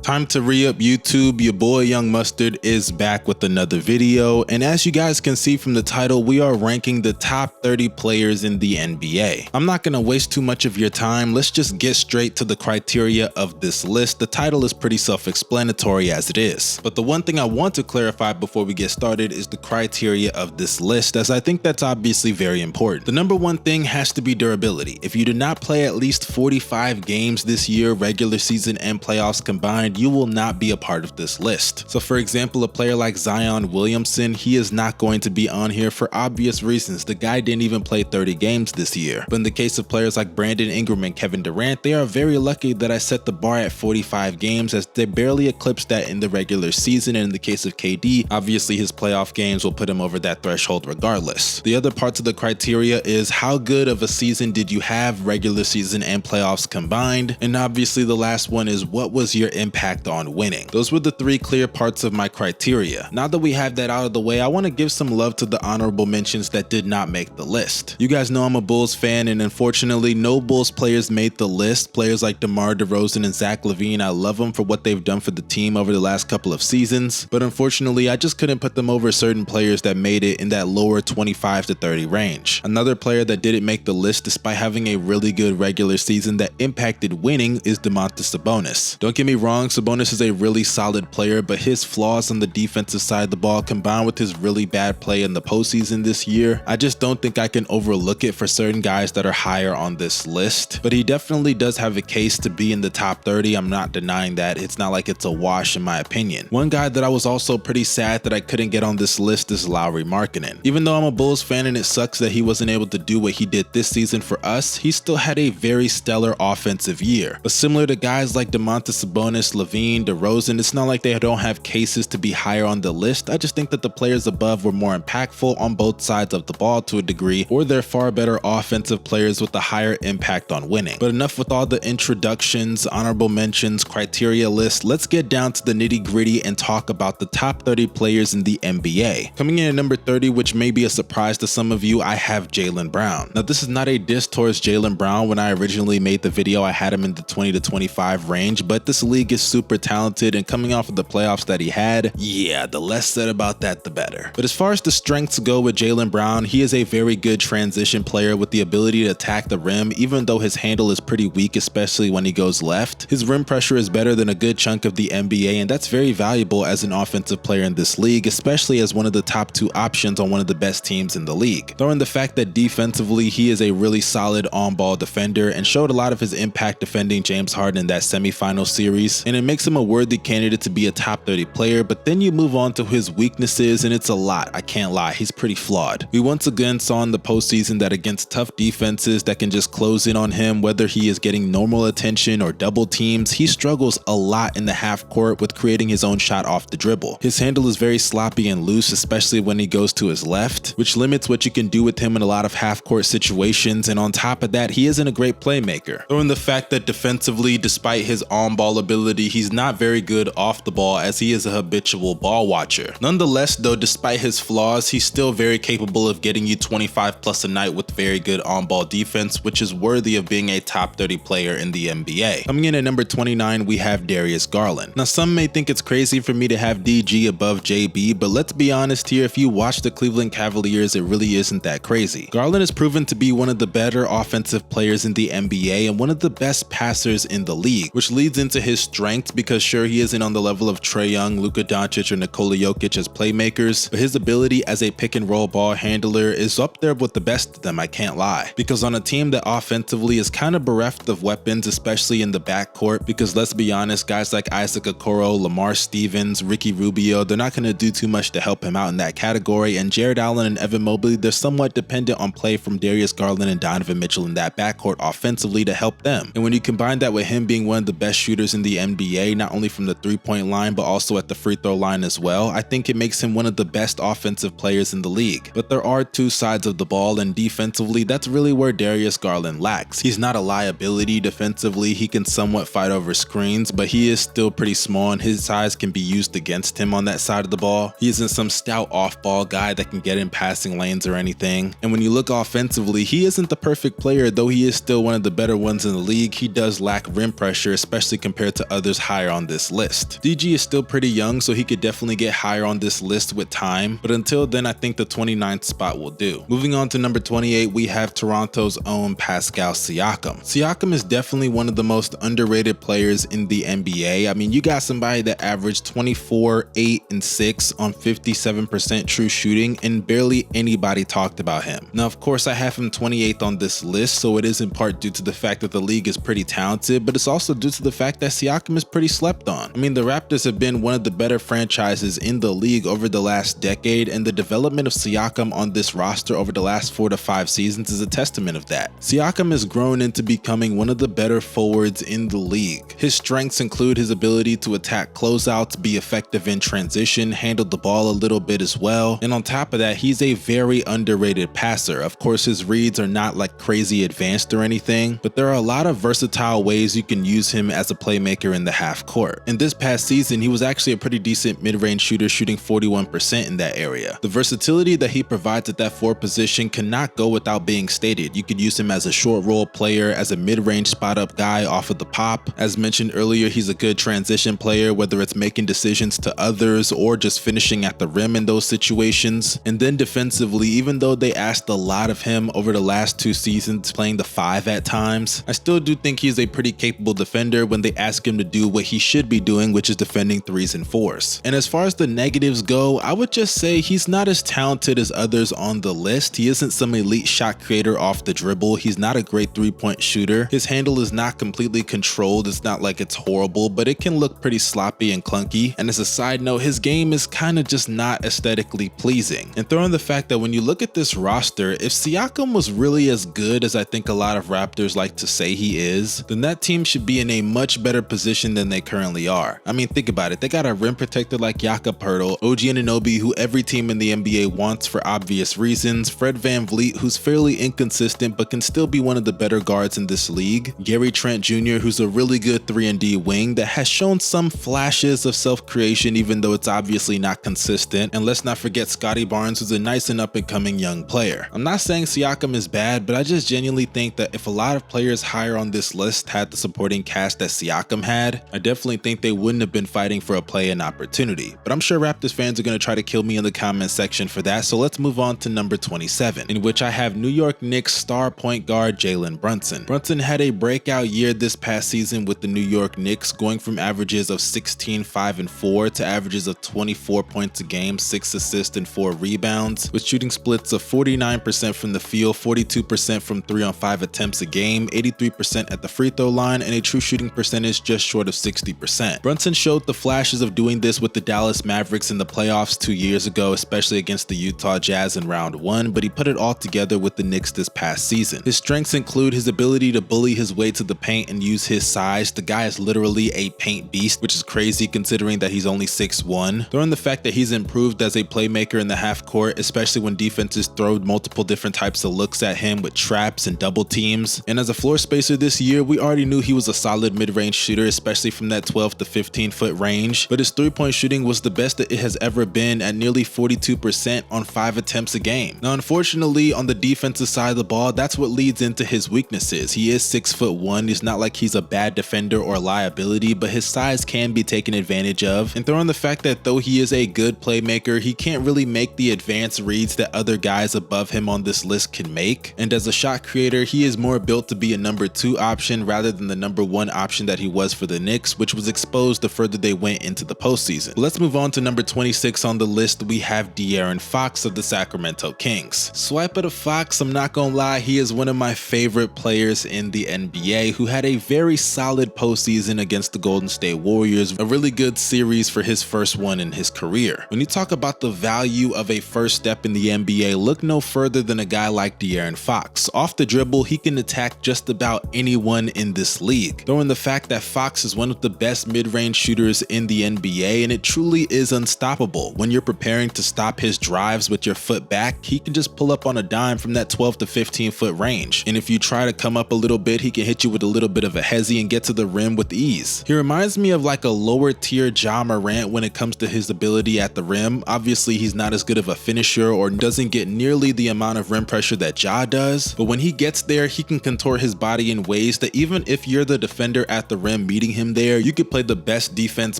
Time to re-up YouTube. Your boy Young Mustard is back with another video, and as you guys can see from the title, we are ranking the top 30 players in the NBA. I'm not gonna waste too much of your time. Let's just get straight to the criteria of this list. The title is pretty self-explanatory as it is, but the one thing I want to clarify before we get started is the criteria of this list, as I think that's obviously very important. The number one thing has to be durability. If you did not play at least 45 games this year, regular season and playoffs combined, you will not be a part of this list. So for example, a player like Zion Williamson, he is not going to be on here for obvious reasons. The guy didn't even play 30 games this year. But in the case of players like Brandon Ingram and Kevin Durant, they are very lucky that I set the bar at 45 games, as they barely eclipsed that in the regular season. And in the case of KD, obviously his playoff games will put him over that threshold regardless. The other parts of the criteria is how good of a season did you have, regular season and playoffs combined, and obviously the last one is what was your impact on winning. Those were the three clear parts of my criteria. Now that we have that out of the way, I want to give some love to the honorable mentions that did not make the list. You guys know I'm a Bulls fan, and unfortunately no Bulls players made the list. Players like DeMar DeRozan and Zach LaVine, I love them for what they've done for the team over the last couple of seasons, but unfortunately I just couldn't put them over certain players that made it in that lower 25 to 30 range. Another player that didn't make the list despite having a really good regular season that impacted winning is Domantas Sabonis. Don't get me wrong, Sabonis is a really solid player, but his flaws on the defensive side of the ball combined with his really bad play in the postseason this year, I just don't think I can overlook it for certain guys that are higher on this list. But he definitely does have a case to be in the top 30. I'm not denying that. It's not like it's a wash in my opinion. One guy that I was also pretty sad that I couldn't get on this list is Lauri Markkanen. Even though I'm a Bulls fan and it sucks that he wasn't able to do what he did this season for us, he still had a very stellar offensive year. But similar to guys like Domantas Sabonis, LaVine, DeRozan, it's not like they don't have cases to be higher on the list. I just think that the players above were more impactful on both sides of the ball to a degree, or they're far better offensive players with a higher impact on winning. But enough with all the introductions, honorable mentions, criteria list. Let's get down to the nitty gritty and talk about the top 30 players in the NBA. Coming in at number 30, which may be a surprise to some of you, I have Jaylen Brown. Now this is not a diss towards Jaylen Brown. When I originally made the video, I had him in the 20 to 25 range, but this league is super talented, and coming off of the playoffs that he had, yeah, the less said about that the better. But as far as the strengths go with Jaylen Brown, he is a very good transition player with the ability to attack the rim, even though his handle is pretty weak, especially when he goes left. His rim pressure is better than a good chunk of the NBA, and that's very valuable as an offensive player in this league, especially as one of the top two options on one of the best teams in the league. Throw in the fact that defensively he is a really solid on-ball defender and showed a lot of his impact defending James Harden in that semifinal series, and it makes him a worthy candidate to be a top 30 player. But then you move on to his weaknesses, and it's a lot. I can't lie, he's pretty flawed. We once again saw in the postseason that against tough defenses that can just close in on him, whether he is getting normal attention or double teams, he struggles a lot in the half court with creating his own shot off the dribble. His handle is very sloppy and loose, especially when he goes to his left, which limits what you can do with him in a lot of half court situations. And on top of that, he isn't a great playmaker. Throw in the fact that defensively, despite his on-ball ability, he's not very good off the ball, as he is a habitual ball watcher. Nonetheless though, despite his flaws, he's still very capable of getting you 25 plus a night with very good on-ball defense, which is worthy of being a top 30 player in the NBA. Coming in at number 29, we have Darius Garland. Now some may think it's crazy for me to have DG above JB, but let's be honest here, if you watch the Cleveland Cavaliers, it really isn't that crazy. Garland has proven to be one of the better offensive players in the NBA and one of the best passers in the league, which leads into his strengths, because sure, he isn't on the level of Trae Young, Luka Doncic, or Nikola Jokic as playmakers, but his ability as a pick and roll ball handler is up there with the best of them, I can't lie. Because on a team that offensively is kind of bereft of weapons, especially in the backcourt, because let's be honest, guys like Isaac Okoro, Lamar Stevens, Ricky Rubio, they're not going to do too much to help him out in that category, and Jared Allen and Evan Mobley, they're somewhat dependent on play from Darius Garland and Donovan Mitchell in that backcourt offensively to help them. And when you combine that with him being one of the best shooters in the NBA, not only from the three-point line but also at the free throw line as well, I think it makes him one of the best offensive players in the league. But there are two sides of the ball, and defensively, that's really where Darius Garland lacks. He's not a liability defensively. He can somewhat fight over screens, but he is still pretty small and his size can be used against him on that side of the ball. He isn't some stout off-ball guy that can get in passing lanes or anything. And when you look offensively, he isn't the perfect player, though he is still one of the better ones in the league. He does lack rim pressure, especially compared to others others higher on this list. DG is still pretty young, so he could definitely get higher on this list with time, but until then I think the 29th spot will do. Moving on to number 28, we have Toronto's own Pascal Siakam. Siakam is definitely one of the most underrated players in the NBA. I mean, you got somebody that averaged 24, 8, and 6 on 57% true shooting, and barely anybody talked about him. Now, of course, I have him 28th on this list, so it is in part due to the fact that the league is pretty talented, but it's also due to the fact that Siakam is pretty slept on. I mean, the Raptors have been one of the better franchises in the league over the last decade, and the development of Siakam on this roster over the last 4 to 5 seasons is a testament of that. Siakam has grown into becoming one of the better forwards in the league. His strengths include his ability to attack closeouts, be effective in transition, handle the ball a little bit as well, and on top of that, he's a very underrated passer. Of course, his reads are not like crazy advanced or anything, but there are a lot of versatile ways you can use him as a playmaker in the half court. In this past season, he was actually a pretty decent mid-range shooter, shooting 41% in that area. The versatility that he provides at that 4 position cannot go without being stated. You could use him as a short roll player, as a mid-range spot-up guy off of the pop. As mentioned earlier, he's a good transition player, whether it's making decisions to others or just finishing at the rim in those situations. And then defensively, even though they asked a lot of him over the last 2 seasons, playing the 5 at times, I still do think he's a pretty capable defender when they ask him to do what he should be doing, which is defending 3s and 4s. And as far as the negatives go, I would just say he's not as talented as others on the list. He isn't some elite shot creator off the dribble. He's not a great 3-point shooter. His handle is not completely controlled. It's not like it's horrible, but it can look pretty sloppy and clunky. And as a side note, his game is kind of just not aesthetically pleasing. And throw in the fact that when you look at this roster, if Siakam was really as good as I think a lot of Raptors like to say he is, then that team should be in a much better position than they currently are. I mean, think about it. They got a rim protector like Jakob Poeltl, OG Anunoby, who every team in the NBA wants for obvious reasons, Fred VanVleet, who's fairly inconsistent but can still be one of the better guards in this league, Gary Trent Jr., who's a really good 3-and-D wing that has shown some flashes of self-creation even though it's obviously not consistent, and let's not forget Scotty Barnes, who's a nice and up-and-coming young player. I'm not saying Siakam is bad, but I just genuinely think that if a lot of players higher on this list had the supporting cast that Siakam had, I definitely think they wouldn't have been fighting for a play-in opportunity. But I'm sure Raptors fans are going to try to kill me in the comment section for that, so let's move on to number 27, in which I have New York Knicks star point guard Jalen Brunson. Brunson had a breakout year this past season with the New York Knicks, going from averages of 16, 5, and 4 to averages of 24 points a game, 6 assists, and 4 rebounds, with shooting splits of 49% from the field, 42% from 3-on-5 attempts a game, 83% at the free throw line, and a true shooting percentage just short of 60%. Brunson showed the flashes of doing this with the Dallas Mavericks in the playoffs 2 years ago, especially against the Utah Jazz in round 1, but he put it all together with the Knicks this past season. His strengths include his ability to bully his way to the paint and use his size. The guy is literally a paint beast, which is crazy considering that he's only 6'1". Throw in the fact that he's improved as a playmaker in the half court, especially when defenses throw multiple different types of looks at him with traps and double teams. And as a floor spacer this year, we already knew he was a solid mid-range shooter, especially from that 12 to 15 foot range, but his 3-point shooting was the best that it has ever been at nearly 42% on 5 attempts a game. Now, unfortunately, on the defensive side of the ball, that's what leads into his weaknesses. He is 6'1". It's not like he's a bad defender or liability, but his size can be taken advantage of. And throw in the fact that though he is a good playmaker, he can't really make the advanced reads that other guys above him on this list can make. And as a shot creator, he is more built to be a number 2 option rather than the number 1 option that he was for the Knicks, which was exposed the further they went into the postseason. Let's move on to number 26 on the list. We have De'Aaron Fox of the Sacramento Kings. Swipe at a Fox, I'm not gonna lie, he is one of my favorite players in the NBA who had a very solid postseason against the Golden State Warriors, a really good series for his first one in his career. When you talk about the value of a first step in the NBA, look no further than a guy like De'Aaron Fox. Off the dribble, he can attack just about anyone in this league. Throw in the fact that Fox is one of the best mid-range shooters in the NBA, and it truly is unstoppable. When you're preparing to stop his drives with your foot back, he can just pull up on a dime from that 12 to 15 foot range. And if you try to come up a little bit, he can hit you with a little bit of a hezzy and get to the rim with ease. He reminds me of like a lower tier Ja Morant when it comes to his ability at the rim. Obviously, he's not as good of a finisher or doesn't get nearly the amount of rim pressure that Ja does, but when he gets there, he can contort his body in ways that even if you're the defender at the rim meeting him him there, you could play the best defense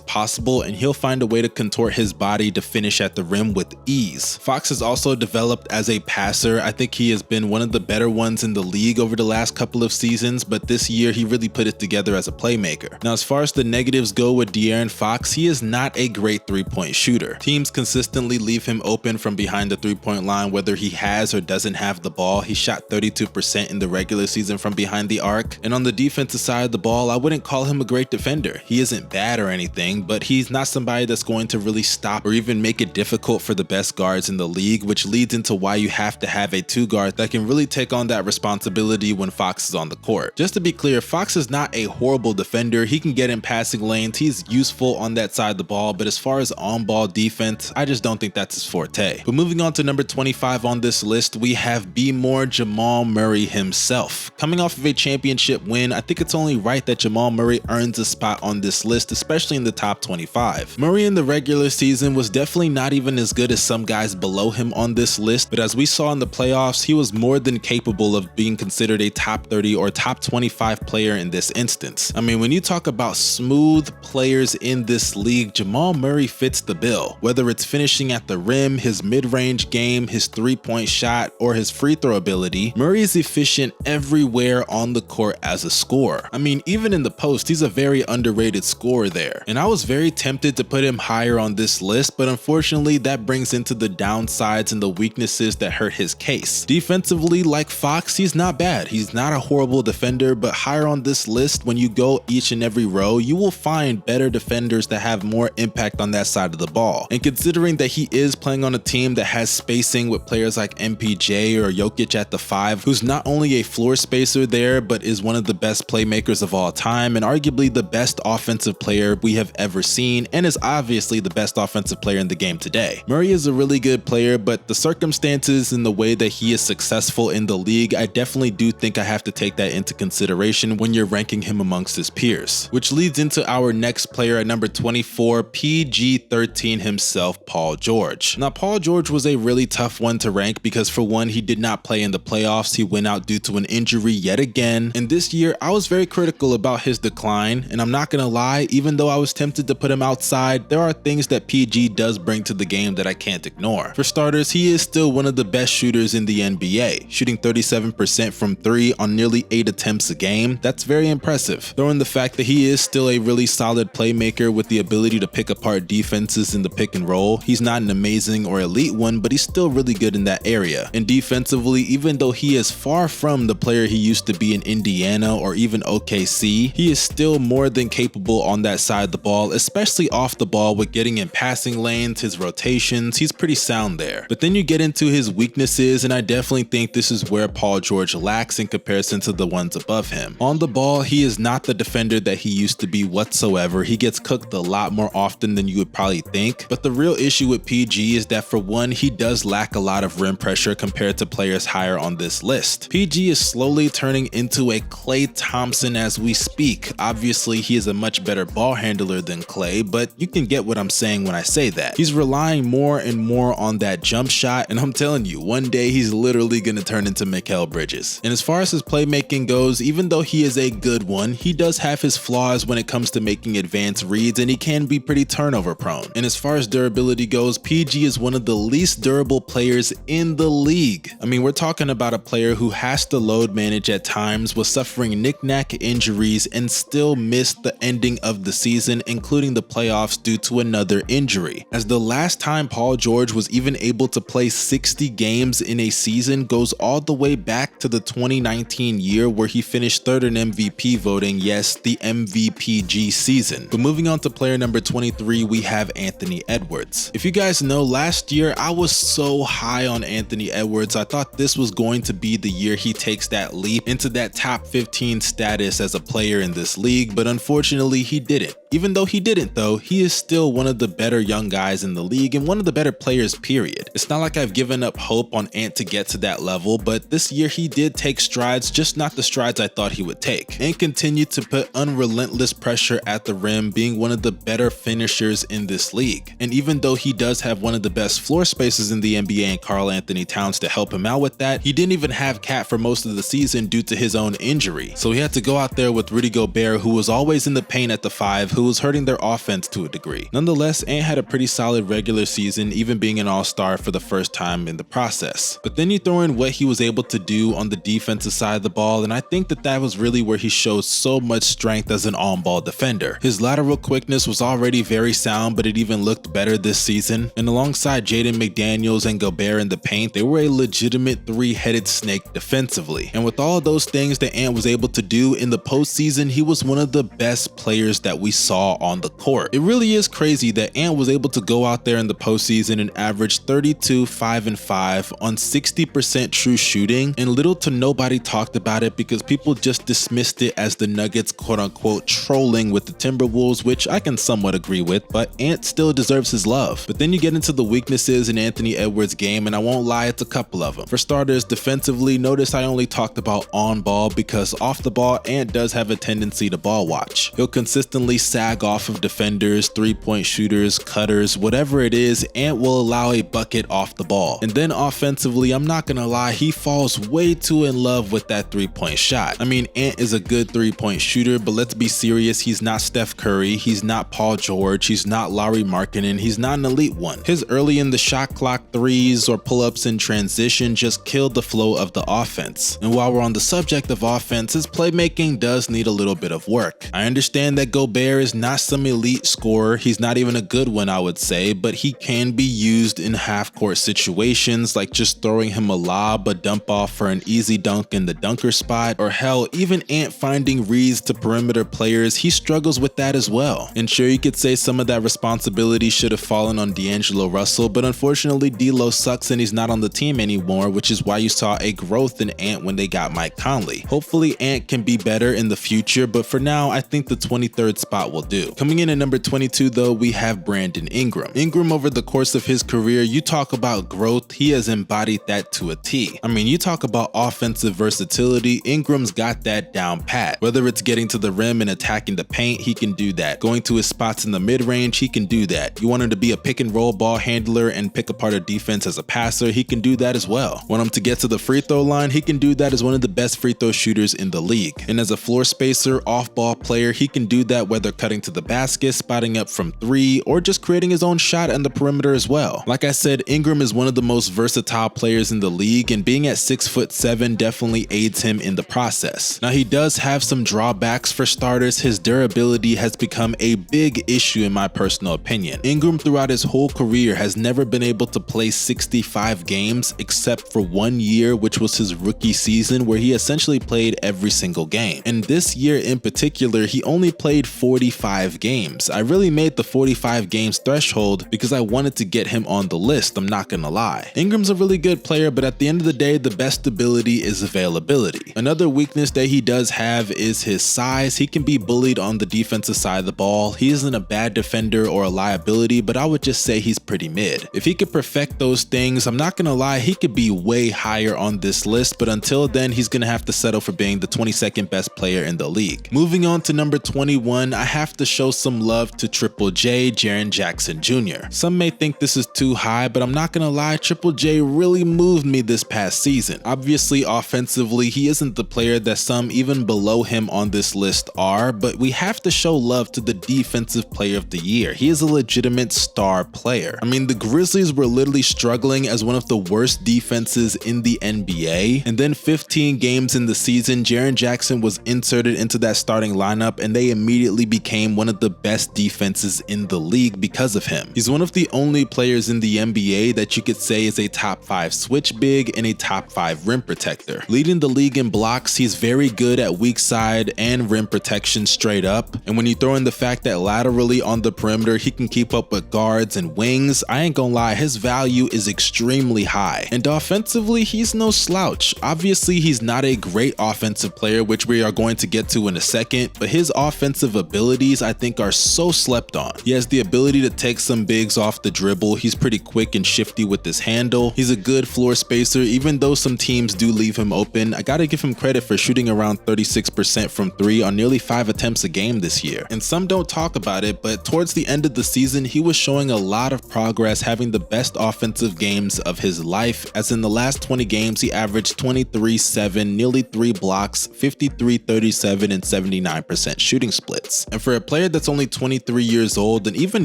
possible and he'll find a way to contort his body to finish at the rim with ease. Fox has also developed as a passer. I think he has been one of the better ones in the league over the last couple of seasons, but this year he really put it together as a playmaker. Now, as far as the negatives go with De'Aaron Fox, he is not a great three-point shooter. Teams consistently leave him open from behind the three-point line whether he has or doesn't have the ball. He shot 32% in the regular season from behind the arc, and on the defensive side of the ball, I wouldn't call him a great defender. He isn't bad or anything, but he's not somebody that's going to really stop or even make it difficult for the best guards in the league, which leads into why you have to have a two guard that can really take on that responsibility when Fox is on the court. Just to be clear, Fox is not a horrible defender. He can get in passing lanes. He's useful on that side of the ball, but as far as on-ball defense, I just don't think that's his forte. But moving on to number 25 on this list, we have B-more Jamal Murray himself. Coming off of a championship win, I think it's only right that Jamal Murray earns a spot on this list, especially in the top 25. Murray in the regular season was definitely not even as good as some guys below him on this list, but as we saw in the playoffs, he was more than capable of being considered a top 30 or top 25 player in this instance. I mean, when you talk about smooth players in this league, Jamal Murray fits the bill. Whether it's finishing at the rim, his mid-range game, his three-point shot, or his free throw ability, Murray is efficient everywhere on the court as a scorer. I mean, even in the post, he's a very underrated scorer there. And I was very tempted to put him higher on this list, but unfortunately that brings into the downsides and the weaknesses that hurt his case. Defensively, like Fox, he's not bad. He's not a horrible defender, but higher on this list, when you go each and every row, you will find better defenders that have more impact on that side of the ball. And considering that he is playing on a team that has spacing with players like MPJ or Jokic at the 5, who's not only a floor spacer there, but is one of the best playmakers of all time and arguably the best offensive player we have ever seen, and is obviously the best offensive player in the game today. Murray is a really good player, but the circumstances and the way that he is successful in the league, I definitely do think I have to take that into consideration when you're ranking him amongst his peers. Which leads into our next player at number 24, PG-13 himself, Paul George. Now, Paul George was a really tough one to rank because for one, he did not play in the playoffs. He went out due to an injury yet again. And this year, I was very critical about his decline, and I'm not gonna lie, even though I was tempted to put him outside, there are things that PG does bring to the game that I can't ignore. For starters, he is still one of the best shooters in the NBA, shooting 37% from 3 on nearly 8 attempts a game. That's very impressive. Throw in the fact that he is still a really solid playmaker with the ability to pick apart defenses in the pick and roll. He's not an amazing or elite one, but he's still really good in that area. And defensively, even though he is far from the player he used to be in Indiana or even OKC, he is still more than capable on that side of the ball, especially off the ball with getting in passing lanes, his rotations. He's pretty sound there. But then you get into his weaknesses, and I definitely think this is where Paul George lacks in comparison to the ones above him. On the ball, he is not the defender that he used to be whatsoever. He gets cooked a lot more often than you would probably think. But the real issue with PG is that for one, he does lack a lot of rim pressure compared to players higher on this list. PG is slowly turning into a Klay Thompson as we speak. Obviously, he is a much better ball handler than Klay, but you can get what I'm saying when I say that. He's relying more and more on that jump shot, and I'm telling you, one day he's literally going to turn into Mikal Bridges. And as far as his playmaking goes, even though he is a good one, he does have his flaws when it comes to making advanced reads, and he can be pretty turnover prone. And as far as durability goes, PG is one of the least durable players in the league. I mean, we're talking about a player who has to load manage at times, was suffering knick-knack injuries, and still missed the ending of the season, including the playoffs, due to another injury. As the last time Paul George was even able to play 60 games in a season goes all the way back to the 2019 year where he finished third in MVP voting, yes, the MVPG season. But moving on to player number 23, we have Anthony Edwards. If you guys know, last year I was so high on Anthony Edwards. I thought this was going to be the year he takes that leap into that top 15 status as a player in this league, but unfortunately he didn't. Even though he didn't though, he is still one of the better young guys in the league and one of the better players, period. It's not like I've given up hope on Ant to get to that level, but this year he did take strides, just not the strides I thought he would take, and continued to put unrelentless pressure at the rim, being one of the better finishers in this league. And even though he does have one of the best floor spaces in the NBA and Karl Anthony Towns to help him out with that, he didn't even have Cat for most of the season due to his own injury. So he had to go out there with Rudy Gobert, who was always in the paint at the 5, who was hurting their offense to a degree. Nonetheless, Ant had a pretty solid regular season, even being an all-star for the first time in the process. But then you throw in what he was able to do on the defensive side of the ball, and I think that was really where he showed so much strength as an on-ball defender. His lateral quickness was already very sound, but it even looked better this season. And alongside Jaden McDaniels and Gobert in the paint, they were a legitimate three-headed snake defensively. And with all of those things that Ant was able to do in the postseason, he was one of the best players that we saw on the court. It really is crazy that Ant was able to go out there in the postseason and average 32, 5, and 5 on 60% true shooting, and little to nobody talked about it because people just dismissed it as the Nuggets quote-unquote trolling with the Timberwolves, which I can somewhat agree with, but Ant still deserves his love. But then you get into the weaknesses in Anthony Edwards' game, and I won't lie, it's a couple of them. For starters, defensively, notice I only talked about on ball because off the ball, Ant does have a tendency to ball watch. He'll consistently sag off of defenders, three-point shooters, cutters, whatever it is, Ant will allow a bucket off the ball. And then offensively, I'm not gonna lie, he falls way too in love with that three-point shot. I mean, Ant is a good three-point shooter, but let's be serious, he's not Steph Curry, he's not Paul George, he's not Lauri Markkanen, he's not an elite one. His early in the shot clock threes or pull-ups in transition just killed the flow of the offense. And while we're on the subject of offense, his playmaking does need a little bit of work. I understand that Gobert is not some elite scorer, he's not even a good one I would say, but he can be used in half-court situations like just throwing him a lob, a dump off for an easy dunk in the dunker spot, or hell, even Ant finding reads to perimeter players, he struggles with that as well. And sure, you could say some of that responsibility should have fallen on D'Angelo Russell, but unfortunately D'Lo sucks and he's not on the team anymore, which is why you saw a growth in Ant when they got Mike Conley. Hopefully Ant can be better in the future, but for now I think the 23rd spot will do. Coming in at number 22 though, we have Brandon Ingram. Ingram, over the course of his career, you talk about growth, he has embodied that to a T. I mean, you talk about offensive versatility, Ingram's got that down pat. Whether it's getting to the rim and attacking the paint, he can do that. Going to his spots in the mid-range, he can do that. You want him to be a pick and roll ball handler and pick apart a defense as a passer, he can do that as well. Want him to get to the free throw line, he can do that as one of the best free throw shooters in the league. And as a floor spacer, off-ball player, he can do that whether cutting to the basket, spotting up from 3, or just creating his own shot on the perimeter as well. Like I said, Ingram is one of the most versatile players in the league, and being at 6'7" definitely aids him in the process. Now, he does have some drawbacks. For starters, his durability has become a big issue in my personal opinion. Ingram throughout his whole career has never been able to play 65 games except for 1 year, which was his rookie season, where he essentially played every single game. And this year in particular, he only played 45 games. I really made the 45 games threshold because I wanted to get him on the list, I'm not gonna lie. Ingram's a really good player, but at the end of the day, the best ability is availability. Another weakness that he does have is his size. He can be bullied on the defensive side of the ball. He isn't a bad defender or a liability, but I would just say he's pretty mid. If he could perfect those things, I'm not gonna lie, he could be way higher on this list, but until then, he's gonna have to settle for being the 22nd best player in the league. Moving on to number 21, I have to show some love to Triple J, Jaren Jackson Jr. Some may think this is too high, but I'm not gonna lie, Triple J really moved me this past season. Obviously, offensively, he isn't the player that some even below him on this list are, but we have to show love to the defensive player of the year. He is a legitimate star player. I mean, the Grizzlies were literally struggling as one of the worst defenses in the NBA, and then 15 games in the season, Jaren Jackson was inserted into that starting lineup, and they immediately became one of the best defenses in the league because of him. He's one of the only players in the NBA that you could say is a top 5 switch big and a top 5 rim protector. Leading the league in blocks, he's very good at weak side and rim protection straight up, and when you throw in the fact that laterally on the perimeter he can keep up with guards and wings, I ain't gonna lie, his value is extremely high. And offensively, he's no slouch. Obviously, he's not a great offensive player, which we are going to get to in a second, but his offensive abilities I think are so slept on. on. He has the ability to take some bigs off the dribble. He's pretty quick and shifty with his handle. He's a good floor spacer, even though some teams do leave him open. I gotta give him credit for shooting around 36% from 3 on nearly 5 attempts a game this year. And some don't talk about it, but towards the end of the season, he was showing a lot of progress, having the best offensive games of his life, as in the last 20 games he averaged 23-7, nearly 3 blocks, 53-37, and 79% shooting splits. And for a player that's only 23 years old and even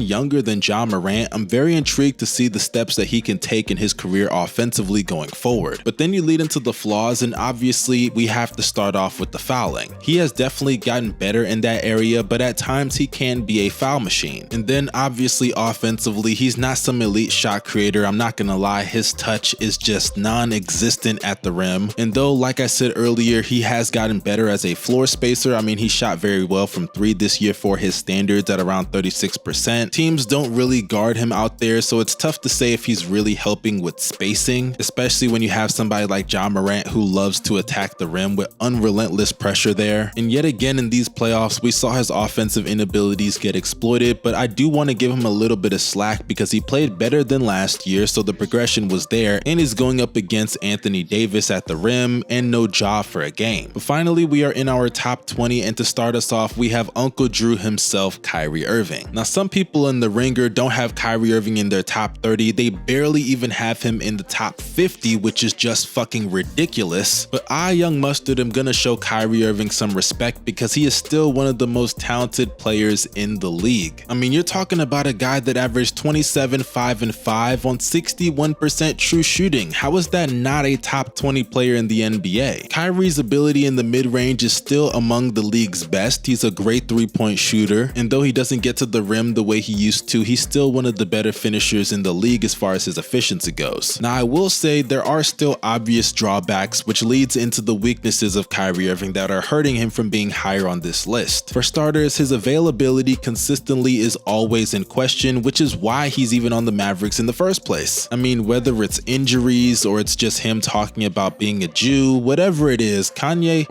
younger than Ja Morant, I'm very intrigued to see the steps that he can take in his career offensively going forward. But then you lead into the flaws, and obviously we have to start off with the fouling. He has definitely gotten better in that area, but at times he can be a foul machine. And then obviously offensively, he's not some elite shot creator. I'm not gonna lie, his touch is just non-existent at the rim. And though, like I said earlier, he has gotten better as a floor spacer, I mean, he shot very well from 3 this year for his standards at around 36%. Teams don't really guard him out there, so it's tough to say if he's really helping with spacing, especially when you have somebody like Ja Morant who loves to attack the rim with unrelentless pressure there. And yet again in these playoffs, we saw his offensive inabilities get exploited, but I do want to give him a little bit of slack because he played better than last year, so the progression was there, and he's going up against Anthony Davis at the rim and no Ja for a game. But finally, we are in our top 20, and to start us off, we have Uncle Drew himself, Kyrie Irving. Now, some people in the Ringer don't have Kyrie Irving in their top 30. They barely even have him in the top 50, which is just fucking ridiculous. But I, Young Mustard, am gonna show Kyrie Irving some respect because he is still one of the most talented players in the league. I mean, you're talking about a guy that averaged 27, 5, and 5 on 61% true shooting. How is that not a top 20 player in the NBA? Kyrie's ability in the mid-range is still among the league's best. He's a great three-point shooter, and though he doesn't get to the rim the way he used to, he's still one of the better finishers in the league as far as his efficiency goes. Now, I will say there are still obvious drawbacks, which leads into the weaknesses of Kyrie Irving that are hurting him from being higher on this list. For starters, his availability consistently is always in question, which is why he's even on the Mavericks in the first place. I mean, whether it's injuries or it's just him talking about being a Jew, whatever it is, Kyrie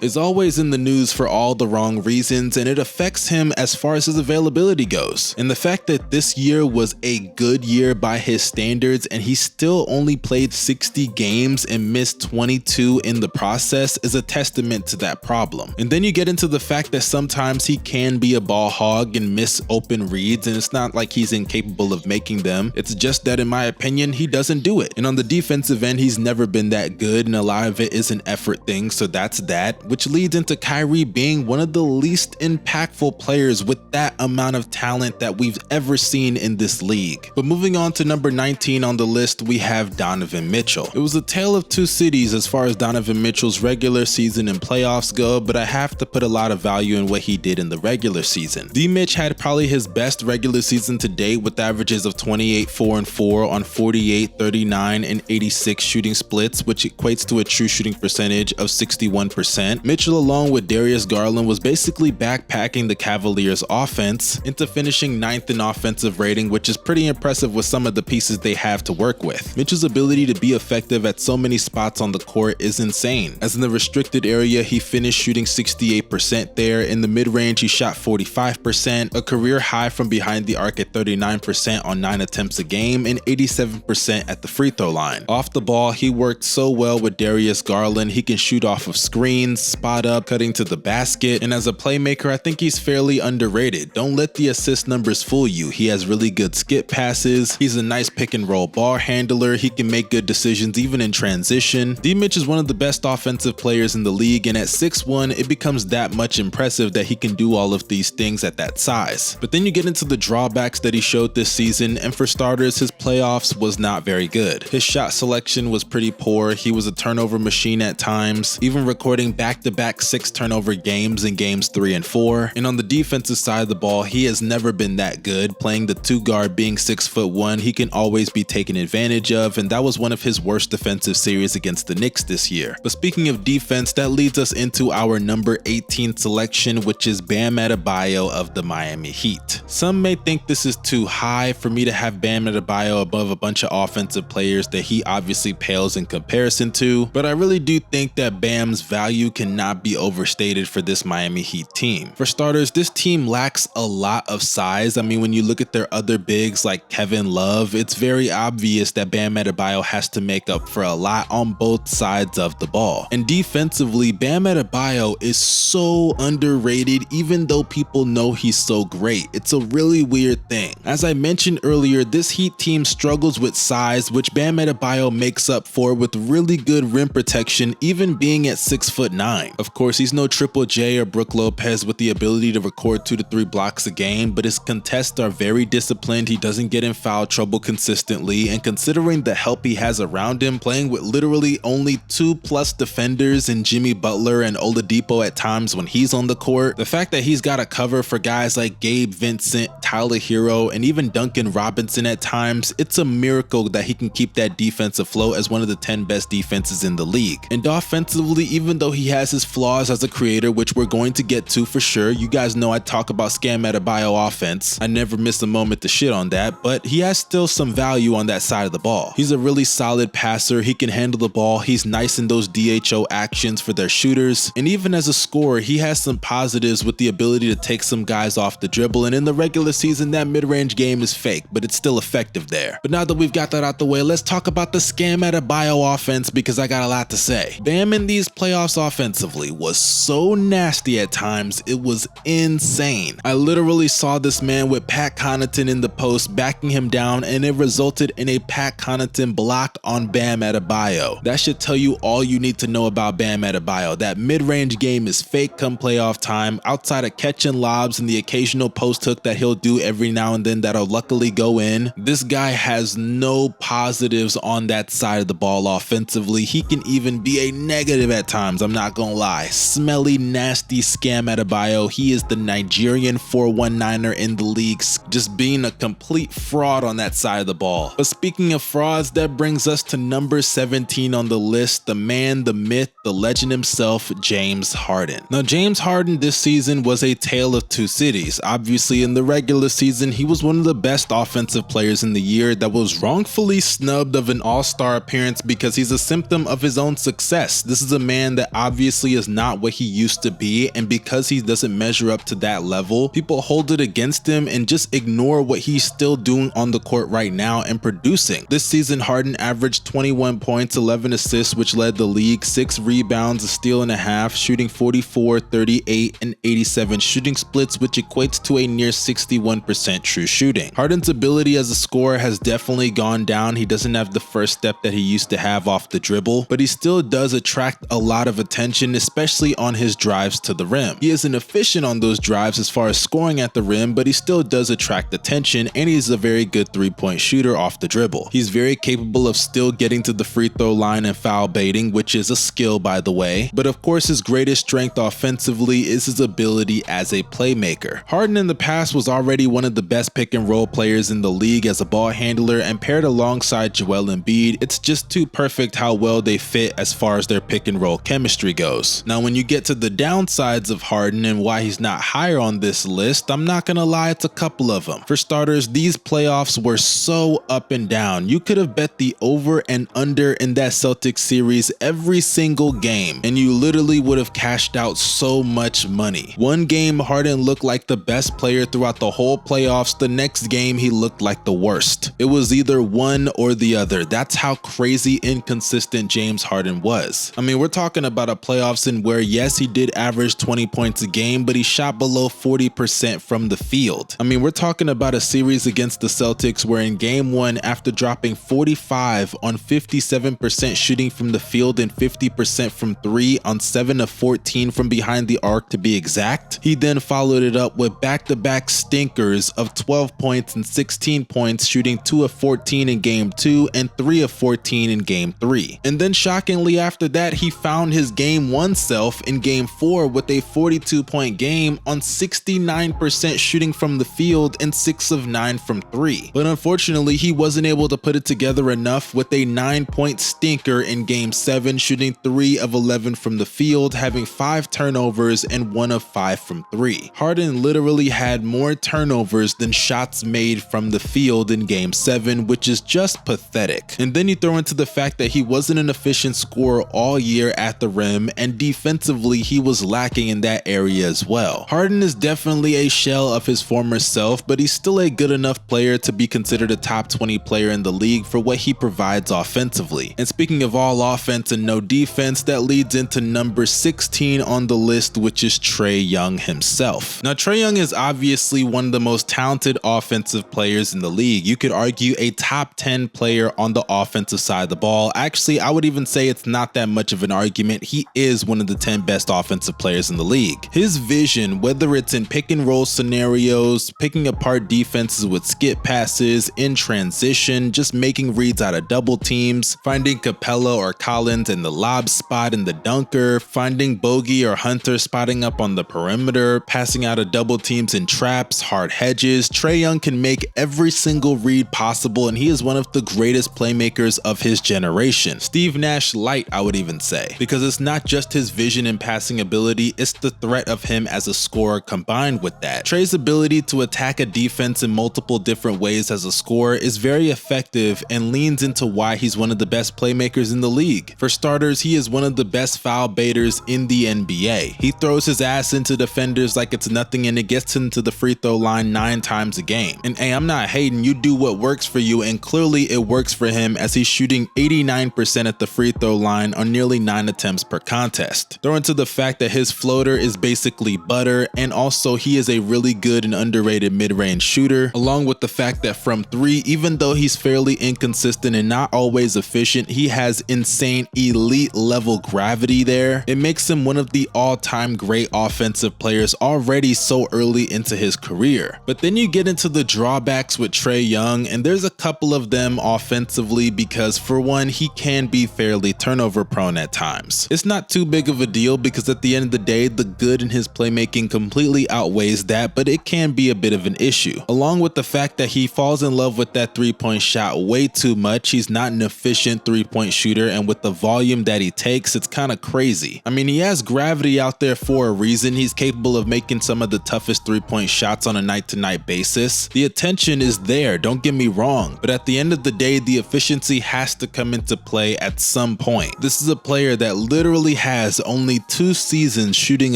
is always in the news for all the wrong reasons, and it affects him as far as his availability goes. And the fact that this year was a good year by his standards and he still only played 60 games and missed 22 in the process is a testament to that problem. And then you get into the fact that sometimes he can be a ball hog and miss open reads, and it's not like he's incapable of making them. It's just that, in my opinion, he doesn't do it. And on the defensive end, he's never been that good, and a lot of it is an effort thing, so that's that, which leads into Kyrie being one of the least impactful players with that amount of talent that we've ever seen in this league. But moving on to number 19 on the list, we have Donovan Mitchell. It was a tale of two cities as far as Donovan Mitchell's regular season and playoffs go, but I have to put a lot of value in what he did in the regular season. D-Mitch had probably his best regular season to date with averages of 28, 4, and 4 on 48, 39, and 86 shooting splits, which equates to a true shooting percentage of 61%. Mitchell, along with Darius Garland, was basically backpacking the Cavaliers' offense into finishing 9th in offensive rating, which is pretty impressive with some of the pieces they have to work with. Mitchell's ability to be effective at so many spots on the court is insane, as in the restricted area he finished shooting 68% there. In the mid-range he shot 45%, a career high from behind the arc at 39% on 9 attempts a game, and 87% at the free throw line. Off the ball, he worked so well with Darius Garland. He can shoot off of screens, spot up, cutting to the basket, and as a playmaker, I think he's fairly underrated. Don't let the assist numbers fool you. He has really good skip passes, he's a nice pick and roll ball handler, he can make good decisions even in transition. D-Mitch is one of the best offensive players in the league, and at 6'1", it becomes that much impressive that he can do all of these things at that size. But then you get into the drawbacks that he showed this season, and for starters, his playoffs was not very good. His shot selection was pretty poor, he was a turnover machine at times, even recording back-to-back 6 turnover games in games 3 and 4. And on the defensive side of the ball, he has never been that good. Playing the 2 guard, being 6'1", he can always be taken advantage of, and that was one of his worst defensive series against the Knicks this year. But speaking of defense, that leads us into our number 18 selection, which is Bam Adebayo of the Miami Heat. Some may think this is too high for me to have Bam Adebayo above a bunch of offensive players that he obviously pales in comparison to, but I really do think that Bam's value cannot be overstated for this Miami Heat team. For starters, this team team lacks a lot of size. I mean, when you look at their other bigs like Kevin Love, it's very obvious that Bam Adebayo has to make up for a lot on both sides of the ball. And defensively, Bam Adebayo is so underrated even though people know he's so great. It's a really weird thing. As I mentioned earlier, this Heat team struggles with size, which Bam Adebayo makes up for with really good rim protection, even being at 6'9". Of course, he's no Triple J or Brook Lopez with the ability to record 2 to 3 blocks a game, but his contests are very disciplined. He doesn't get in foul trouble consistently, and considering the help he has around him, playing with literally only 2+ defenders in Jimmy Butler and Oladipo at times when he's on the court, the fact that he's got a cover for guys like Gabe Vincent, Tyler Hero, and even Duncan Robinson at times, it's a miracle that he can keep that defense afloat as one of the 10 best defenses in the league. And offensively, even though he has his flaws as a creator, which we're going to get to for sure, you guys know I talk about Scam Adebayo offense, I never miss a moment to shit on that, but he has still some value on that side of the ball. He's a really solid passer, he can handle the ball, he's nice in those DHO actions for their shooters, and even as a scorer, he has some positives with the ability to take some guys off the dribble, and in the regular season, that mid-range game is fake, but it's still effective there. But now that we've got that out the way, let's talk about the Scam Adebayo offense because I got a lot to say. Bam in these playoffs offensively was so nasty at times, it was insane. I literally saw this man with Pat Connaughton in the post backing him down, and it resulted in a Pat Connaughton block on Bam Adebayo. That should tell you all you need to know about Bam Adebayo. That mid-range game is fake come playoff time, outside of catching lobs and the occasional post hook that he'll do every now and then that'll luckily go in. This guy has no positives on that side of the ball offensively. He can even be a negative at times, I'm not gonna lie. Smelly, nasty Scam Adebayo. He is the Nigerian 419er in the league, just being a complete fraud on that side of the ball. But speaking of frauds, that brings us to number 17 on the list, the man, the myth, the legend himself, James Harden. Now, James Harden this season was a tale of two cities. Obviously, in the regular season, he was one of the best offensive players in the year that was wrongfully snubbed of an all-star appearance because he's a symptom of his own success. This is a man that obviously is not what he used to be, and because he doesn't measure up to that level, people hold it against him and just ignore what he's still doing on the court right now and producing. This season, Harden averaged 21 points, 11 assists, which led the league, 6 rebounds, a steal and a half, shooting 44, 38, and 87 shooting splits, which equates to a near 61% true shooting. Harden's ability as a scorer has definitely gone down. He doesn't have the first step that he used to have off the dribble, but he still does attract a lot of attention, especially on his drives to the rim. He isn't efficient on those drives as far as scoring at the rim, but he still does attract attention, and he's a very good 3-point shooter off the dribble. He's very capable of still getting to the free throw line and foul baiting, which is a skill by the way, but of course his greatest strength offensively is his ability as a playmaker. Harden in the past was already one of the best pick and roll players in the league as a ball handler, and paired alongside Joel Embiid, it's just too perfect how well they fit as far as their pick and roll chemistry goes. Now, when you get to the downsides of Harden and why he's not higher on this list, I'm not gonna lie, it's a couple of them. For starters, these playoffs were so up and down. You could have bet the over and under in that Celtics series every single game, and you literally would have cashed out so much money. One game, Harden looked like the best player throughout the whole playoffs. The next game, he looked like the worst. It was either one or the other. That's how crazy inconsistent James Harden was. I mean, we're talking about a playoffs in where, yes, he did average 20 points a game, but he shot below 40% from the field. I mean, we're talking about a series against the Celtics where in game 1, after dropping 45 on 57% shooting from the field and 50% from 3 on 7 of 14 from behind the arc to be exact, he then followed it up with back-to-back stinkers of 12 points and 16 points, shooting 2 of 14 in game 2 and 3 of 14 in game 3. And then shockingly after that, he found his game 1 self in game 4 with a 42-point game on 69% shooting from the field and 6 of 9 from 3. But unfortunately, he wasn't able to put it together enough with a 9-point stinker in game 7, shooting 3 of 11 from the field, having 5 turnovers and 1 of 5 from 3. Harden literally had more turnovers than shots made from the field in game 7, which is just pathetic. And then you throw into the fact that he wasn't an efficient scorer all year at the rim, and defensively he was lacking in that area as well. Harden is definitely a shell of his former self, but he's still a good enough player to be considered a top 20 player in the league for what he provides offensively. And speaking of all offense and no defense, that leads into number 16 on the list, which is Trae Young himself. Now, Trae Young is obviously one of the most talented offensive players in the league. You could argue a top 10 player on the offensive side of the ball. Actually, I would even say it's not that much of an argument. He is one of the 10 best offensive players in the league. His vision, whether it's in pick and roll scenarios, picking apart defenses with skip passes, in transition, just making reads out of double teams, finding Capella or Collins in the lob spot in the dunker, finding Bogey or Hunter spotting up on the perimeter, passing out of double teams in traps, hard hedges. Trae Young can make every single read possible, and he is one of the greatest playmakers of his generation. Steve Nash light, I would even say, because it's not just his vision and passing ability, it's the threat of him as a scorer combined with that. Trae's ability to attack a defense in multiple different ways as a scorer is very effective and leans into why he's one of the best playmakers in the league. For starters, he is one of the best foul baiters in the NBA. He throws his ass into defenders like it's nothing, and it gets him to the free throw line 9 times a game. And hey, I'm not hating, you do what works for you, and clearly it works for him as he's shooting 89% at the free throw line on nearly 9 attempts per contest. Throw into the fact that his floater is basically butter, and also he is a really good and underrated mid-range shooter, along with the fact that from 3, even though he's fairly inconsistent and not always efficient, he has insane elite level gravity there. It makes him one of the all-time great offensive players already so early into his career. But then you get into the drawbacks with Trae Young, and there's a couple of them offensively, because for one, he can be fairly turnover prone at times. It's not too big of a deal because at the end of the day, the good in his playmaking completely outweighs that, but it can be a bit of an issue. Along with the fact that he falls in love with that three-point shot way too much. He's not an efficient three-point shooter, and with the volume that he takes, it's kind of crazy. I mean, he has gravity out there for a reason. He's capable of making some of the toughest three-point shots on a night-to-night basis. The attention is there, don't get me wrong, but at the end of the day, the efficiency has to come into play at some point. This is a player that literally has only 2 seasons shooting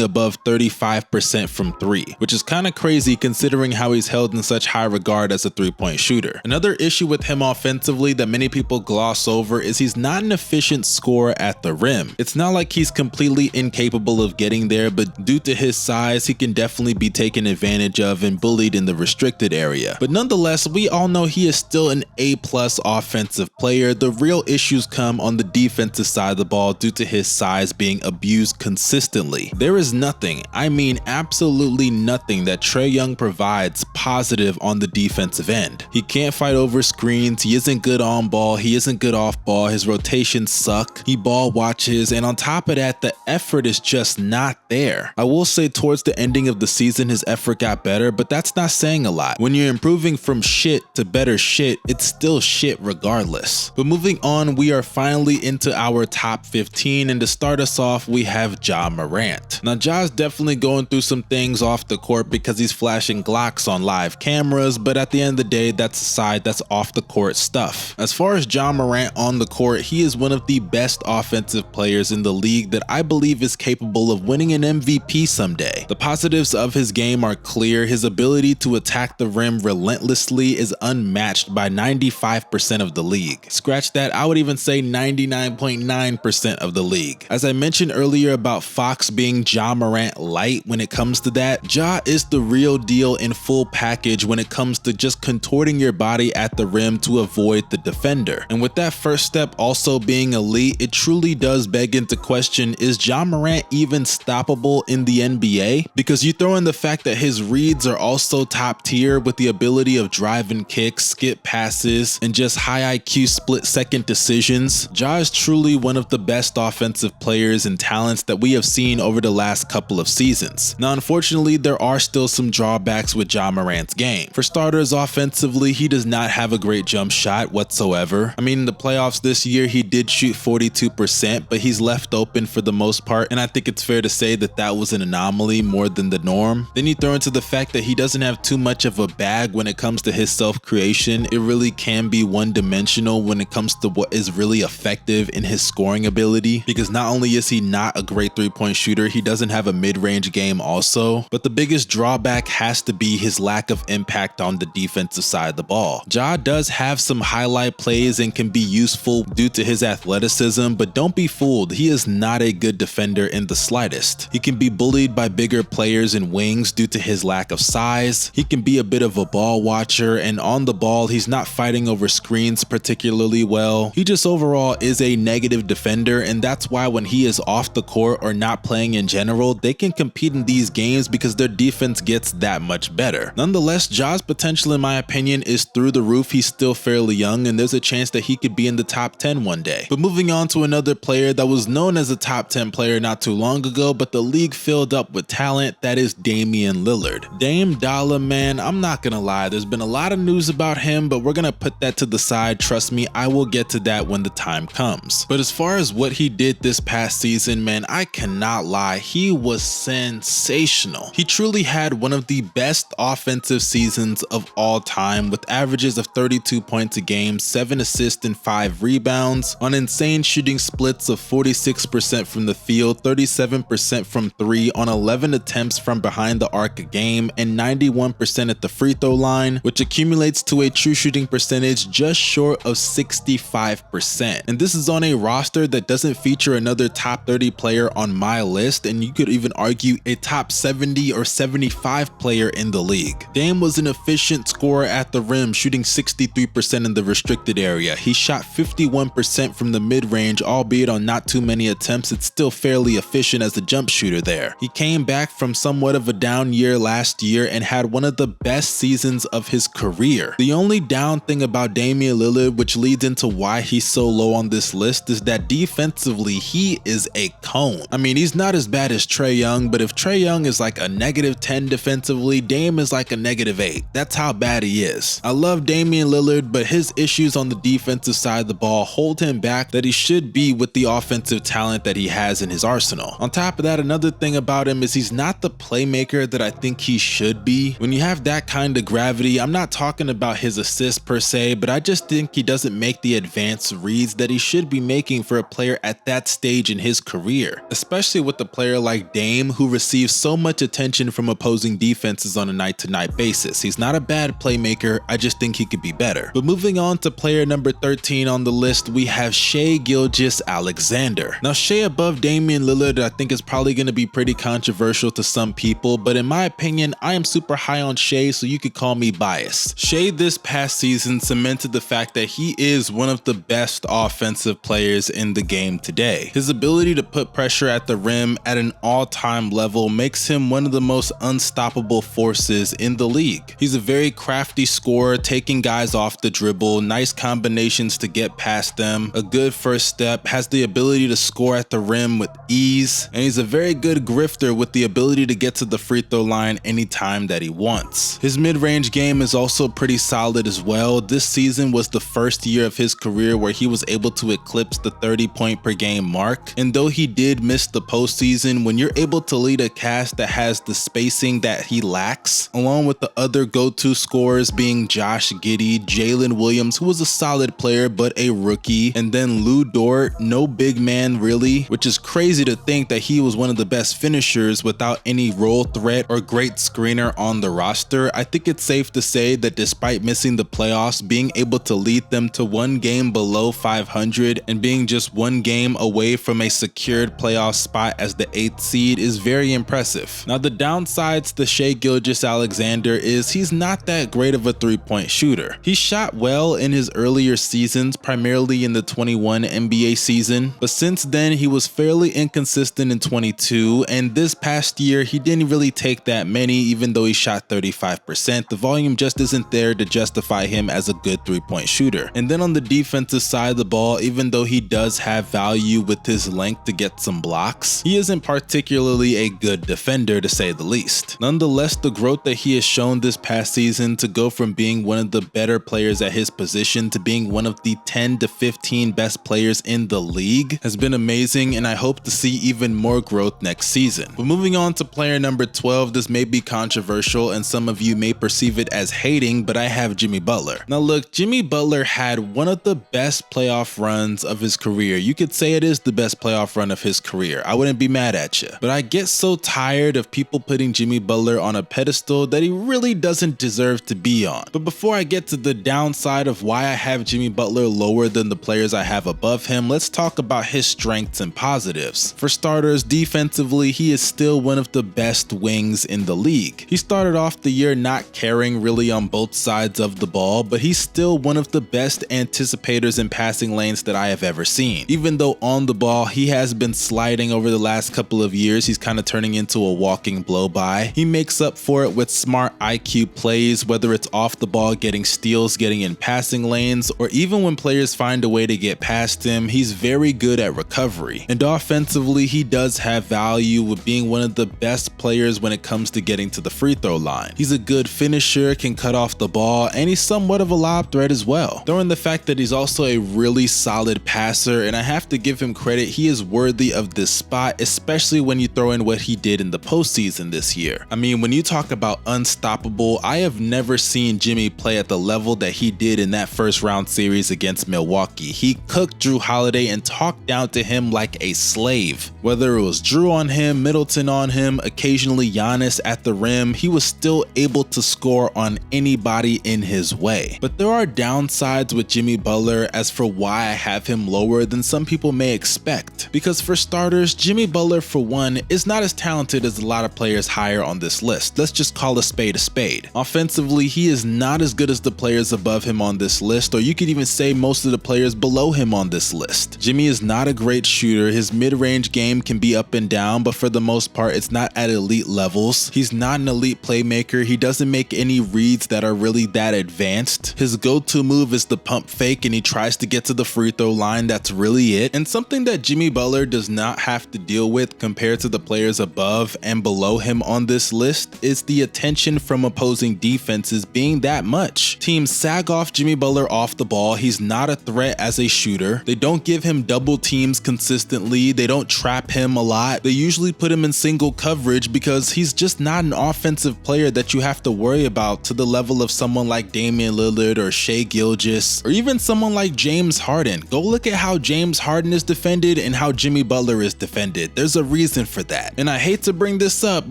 above 35% from 3, which is kind of crazy considering how he's held in such high regard as a three-point shooter. Another issue with him offensively that many people gloss over is he's not an efficient scorer at the rim. It's not like he's completely incapable of getting there, but due to his size, he can definitely be taken advantage of and bullied in the restricted area. But nonetheless, we all know he is still an A+ offensive player. The real issues come on the defensive side of the ball due to his size being abused consistently. There is nothing, I mean absolutely nothing, that Trae Young provides positive on the defensive end. He can't fight over screens, he isn't good on ball, he isn't good off ball, his rotations suck, he ball watches, and on top of that, the effort is just not there. I will say towards the ending of the season, his effort got better, but that's not saying a lot. When you're improving from shit to better shit, it's still shit regardless. But moving on, we are finally into our top 15, and to start us off, we have Ja Morant. Now, Ja's definitely going through some things off the court because he's flashing Glocks on live cameras, but at the end of the day, that's aside, that's off the court stuff. As far as Ja Morant on the court, he is one of the best offensive players in the league that I believe is capable of winning an MVP someday. The positives of his game are clear. His ability to attack the rim relentlessly is unmatched by 95% of the league. Scratch that, I would even say 99.9% of the league. As I mentioned earlier about Fox being Ja Morant light when it comes to that, Ja is the real deal in full package when it comes to just contorting your body at the rim to avoid the defender. And with that first step also being elite, it truly does beg into question, is Ja Morant even stoppable in the NBA? Because you throw in the fact that his reads are also top tier with the ability of drive and kicks, skip passes, and just high IQ split-second decisions. Ja is truly one of the best offensive players and talents that we have seen over the last couple of seasons. Now, unfortunately, there are still some drawbacks with Ja Morant's game. For starters, offensively, he does not have a great jump shot whatsoever. I mean, in the playoffs this year, he did shoot 42%, but he's left open for the most part, and I think it's fair to say that that was an anomaly more than the norm. Then you throw into the fact that he doesn't have too much of a bag when it comes to his self-creation. It really can be one-dimensional when it comes to what is really effective in his scoring ability, because not only is he not a great three-point shooter, he doesn't have a mid-range game also. also, but the biggest drawback has to be his lack of impact on the defensive side of the ball. Ja does have some highlight plays and can be useful due to his athleticism, but don't be fooled, he is not a good defender in the slightest. He can be bullied by bigger players and wings due to his lack of size. He can be a bit of a ball watcher, and on the ball, he's not fighting over screens particularly well. He just overall is a negative defender, and that's why when he is off the court or not playing in general, they can compete in these games because their defense gets that much better. Nonetheless, Ja's potential in my opinion is through the roof. He's still fairly young, and there's a chance that he could be in the top 10 one day. But moving on to another player that was known as a top 10 player not too long ago, but the league filled up with talent, that is Damian Lillard. Dame Dollar, man, I'm not gonna lie, there's been a lot of news about him, but we're gonna put that to the side. Trust me, I will get to that when the time comes. But as far as what he did this past season, man, I cannot lie, he was sensational. He truly had one of the best offensive seasons of all time, with averages of 32 points a game, 7 assists and 5 rebounds, on insane shooting splits of 46% from the field, 37% from 3, on 11 attempts from behind the arc a game, and 91% at the free throw line, which accumulates to a true shooting percentage just short of 65%. And this is on a roster that doesn't feature another top 30 player on my list, and you could even argue a top 70 or 75 player in the league. Dame was an efficient scorer at the rim, shooting 63% in the restricted area. He shot 51% from the mid-range, albeit on not too many attempts. It's still fairly efficient as a jump shooter there. He came back from somewhat of a down year last year and had one of the best seasons of his career. The only down thing about Damian Lillard, which leads into why he's so low on this list, is that defensively he is a cone. I mean, he's not as bad as Trae Young, but if Trae Young is like a -10 defensively, Dame is like a -8. That's how bad he is. I love Damian Lillard, but his issues on the defensive side of the ball hold him back that he should be with the offensive talent that he has in his arsenal. On top of that, another thing about him is he's not the playmaker that I think he should be. When you have that kind of gravity, I'm not talking about his assists per se, but I just think he doesn't make the advanced reads that he should be making for a player at that stage in his career, especially with a player like Dame who receives so much attention from opposing defenses on a night-to-night basis. He's not a bad playmaker, I just think he could be better. But moving on to player number 13 on the list, we have Shai Gilgeous-Alexander. Now Shai above Damian Lillard I think is probably going to be pretty controversial to some people, but in my opinion I am super high on Shai, so you could call me biased. Shai this past season cemented the fact that he is one of the best offensive players in the game today. His ability to put pressure at the rim at an all-time level makes him one of the most unstoppable forces in the league. He's a very crafty scorer, taking guys off the dribble, nice combinations to get past them, a good first step, has the ability to score at the rim with ease, and he's a very good grifter with the ability to get to the free throw line anytime that he wants. His mid-range game is also pretty solid as well. This season was the first year of his career where he was able to eclipse the 30-point per game mark, and though he did miss the postseason, when you're able to lead a cast that has the spacing that he lacks, along with the other go-to scorers being Josh Giddey, Jalen Williams, who was a solid player but a rookie, and then Lu Dort, no big man really, which is crazy to think that he was one of the best finishers without any role threat or great screener on the roster. I think it's safe to say that despite missing the playoffs, being able to lead them to one game below 500 and being just one game away from a secured playoff spot as the 8th seed is very impressive. Now the downsides to Shai Gilgeous-Alexander is he's not that great of a three-point shooter. He shot well in his earlier seasons, primarily in the 21 NBA season, but since then he was fairly inconsistent in 22, and this past year he didn't really take that many even though he shot 35%. The volume just isn't there to justify him as a good three-point shooter. And then on the defensive side of the ball, even though he does have value with his length to get some blocks, he isn't particularly a good defender to say the least. Nonetheless, the growth that he has shown this past season to go from being one of the better players at his position to being one of the 10 to 15 best players in the league has been amazing, and I hope to see even more growth next season. But moving on to player number 12, this may be controversial and some of you may perceive it as hating, but I have Jimmy Butler. Now look, Jimmy Butler had one of the best playoff runs of his career. You could say it is the best playoff run of his career. I wouldn't be mad at you. But I get so tired tired of people putting Jimmy Butler on a pedestal that he really doesn't deserve to be on. But before I get to the downside of why I have Jimmy Butler lower than the players I have above him, let's talk about his strengths and positives. For starters, defensively, he is still one of the best wings in the league. He started off the year not caring really on both sides of the ball, but he's still one of the best anticipators in passing lanes that I have ever seen. Even though on the ball, he has been sliding over the last couple of years, he's kind of turning into a walking blow-by. He makes up for it with smart IQ plays, whether it's off the ball, getting steals, getting in passing lanes, or even when players find a way to get past him, he's very good at recovery. And offensively, he does have value with being one of the best players when it comes to getting to the free throw line. He's a good finisher, can cut off the ball, and he's somewhat of a lob threat as well. Throw in the fact that he's also a really solid passer, and I have to give him credit, he is worthy of this spot, especially when you throw in what he did in the postseason this year. I mean, when you talk about unstoppable, I have never seen Jimmy play at the level that he did in that first round series against Milwaukee. He cooked Jrue Holiday and talked down to him like a slave. Whether it was Jrue on him, Middleton on him, occasionally Giannis at the rim, he was still able to score on anybody in his way. But there are downsides with Jimmy Butler as for why I have him lower than some people may expect. Because for starters, Jimmy Butler, for one, is not as talented as a lot of players higher on this list. Let's just call a spade a spade. Offensively, he is not as good as the players above him on this list, or you could even say most of the players below him on this list. Jimmy is not a great shooter. His mid-range game can be up and down, but for the most part, it's not at elite levels. He's not an elite playmaker. He doesn't make any reads that are really that advanced. His go-to move is the pump fake, and he tries to get to the free throw line. That's really it. And something that Jimmy Butler does not have to deal with compared to the players above and below him on this list is the attention from opposing defenses being that much. Teams sag off Jimmy Butler off the ball. He's not a threat as a shooter. They don't give him double teams consistently. They don't trap him a lot. They usually put him in single coverage because he's just not an offensive player that you have to worry about to the level of someone like Damian Lillard or Shai Gilgeous or even someone like James Harden. Go look at how James Harden is defended and how Jimmy Butler is defended. There's a reason for that. And I hate to bring this up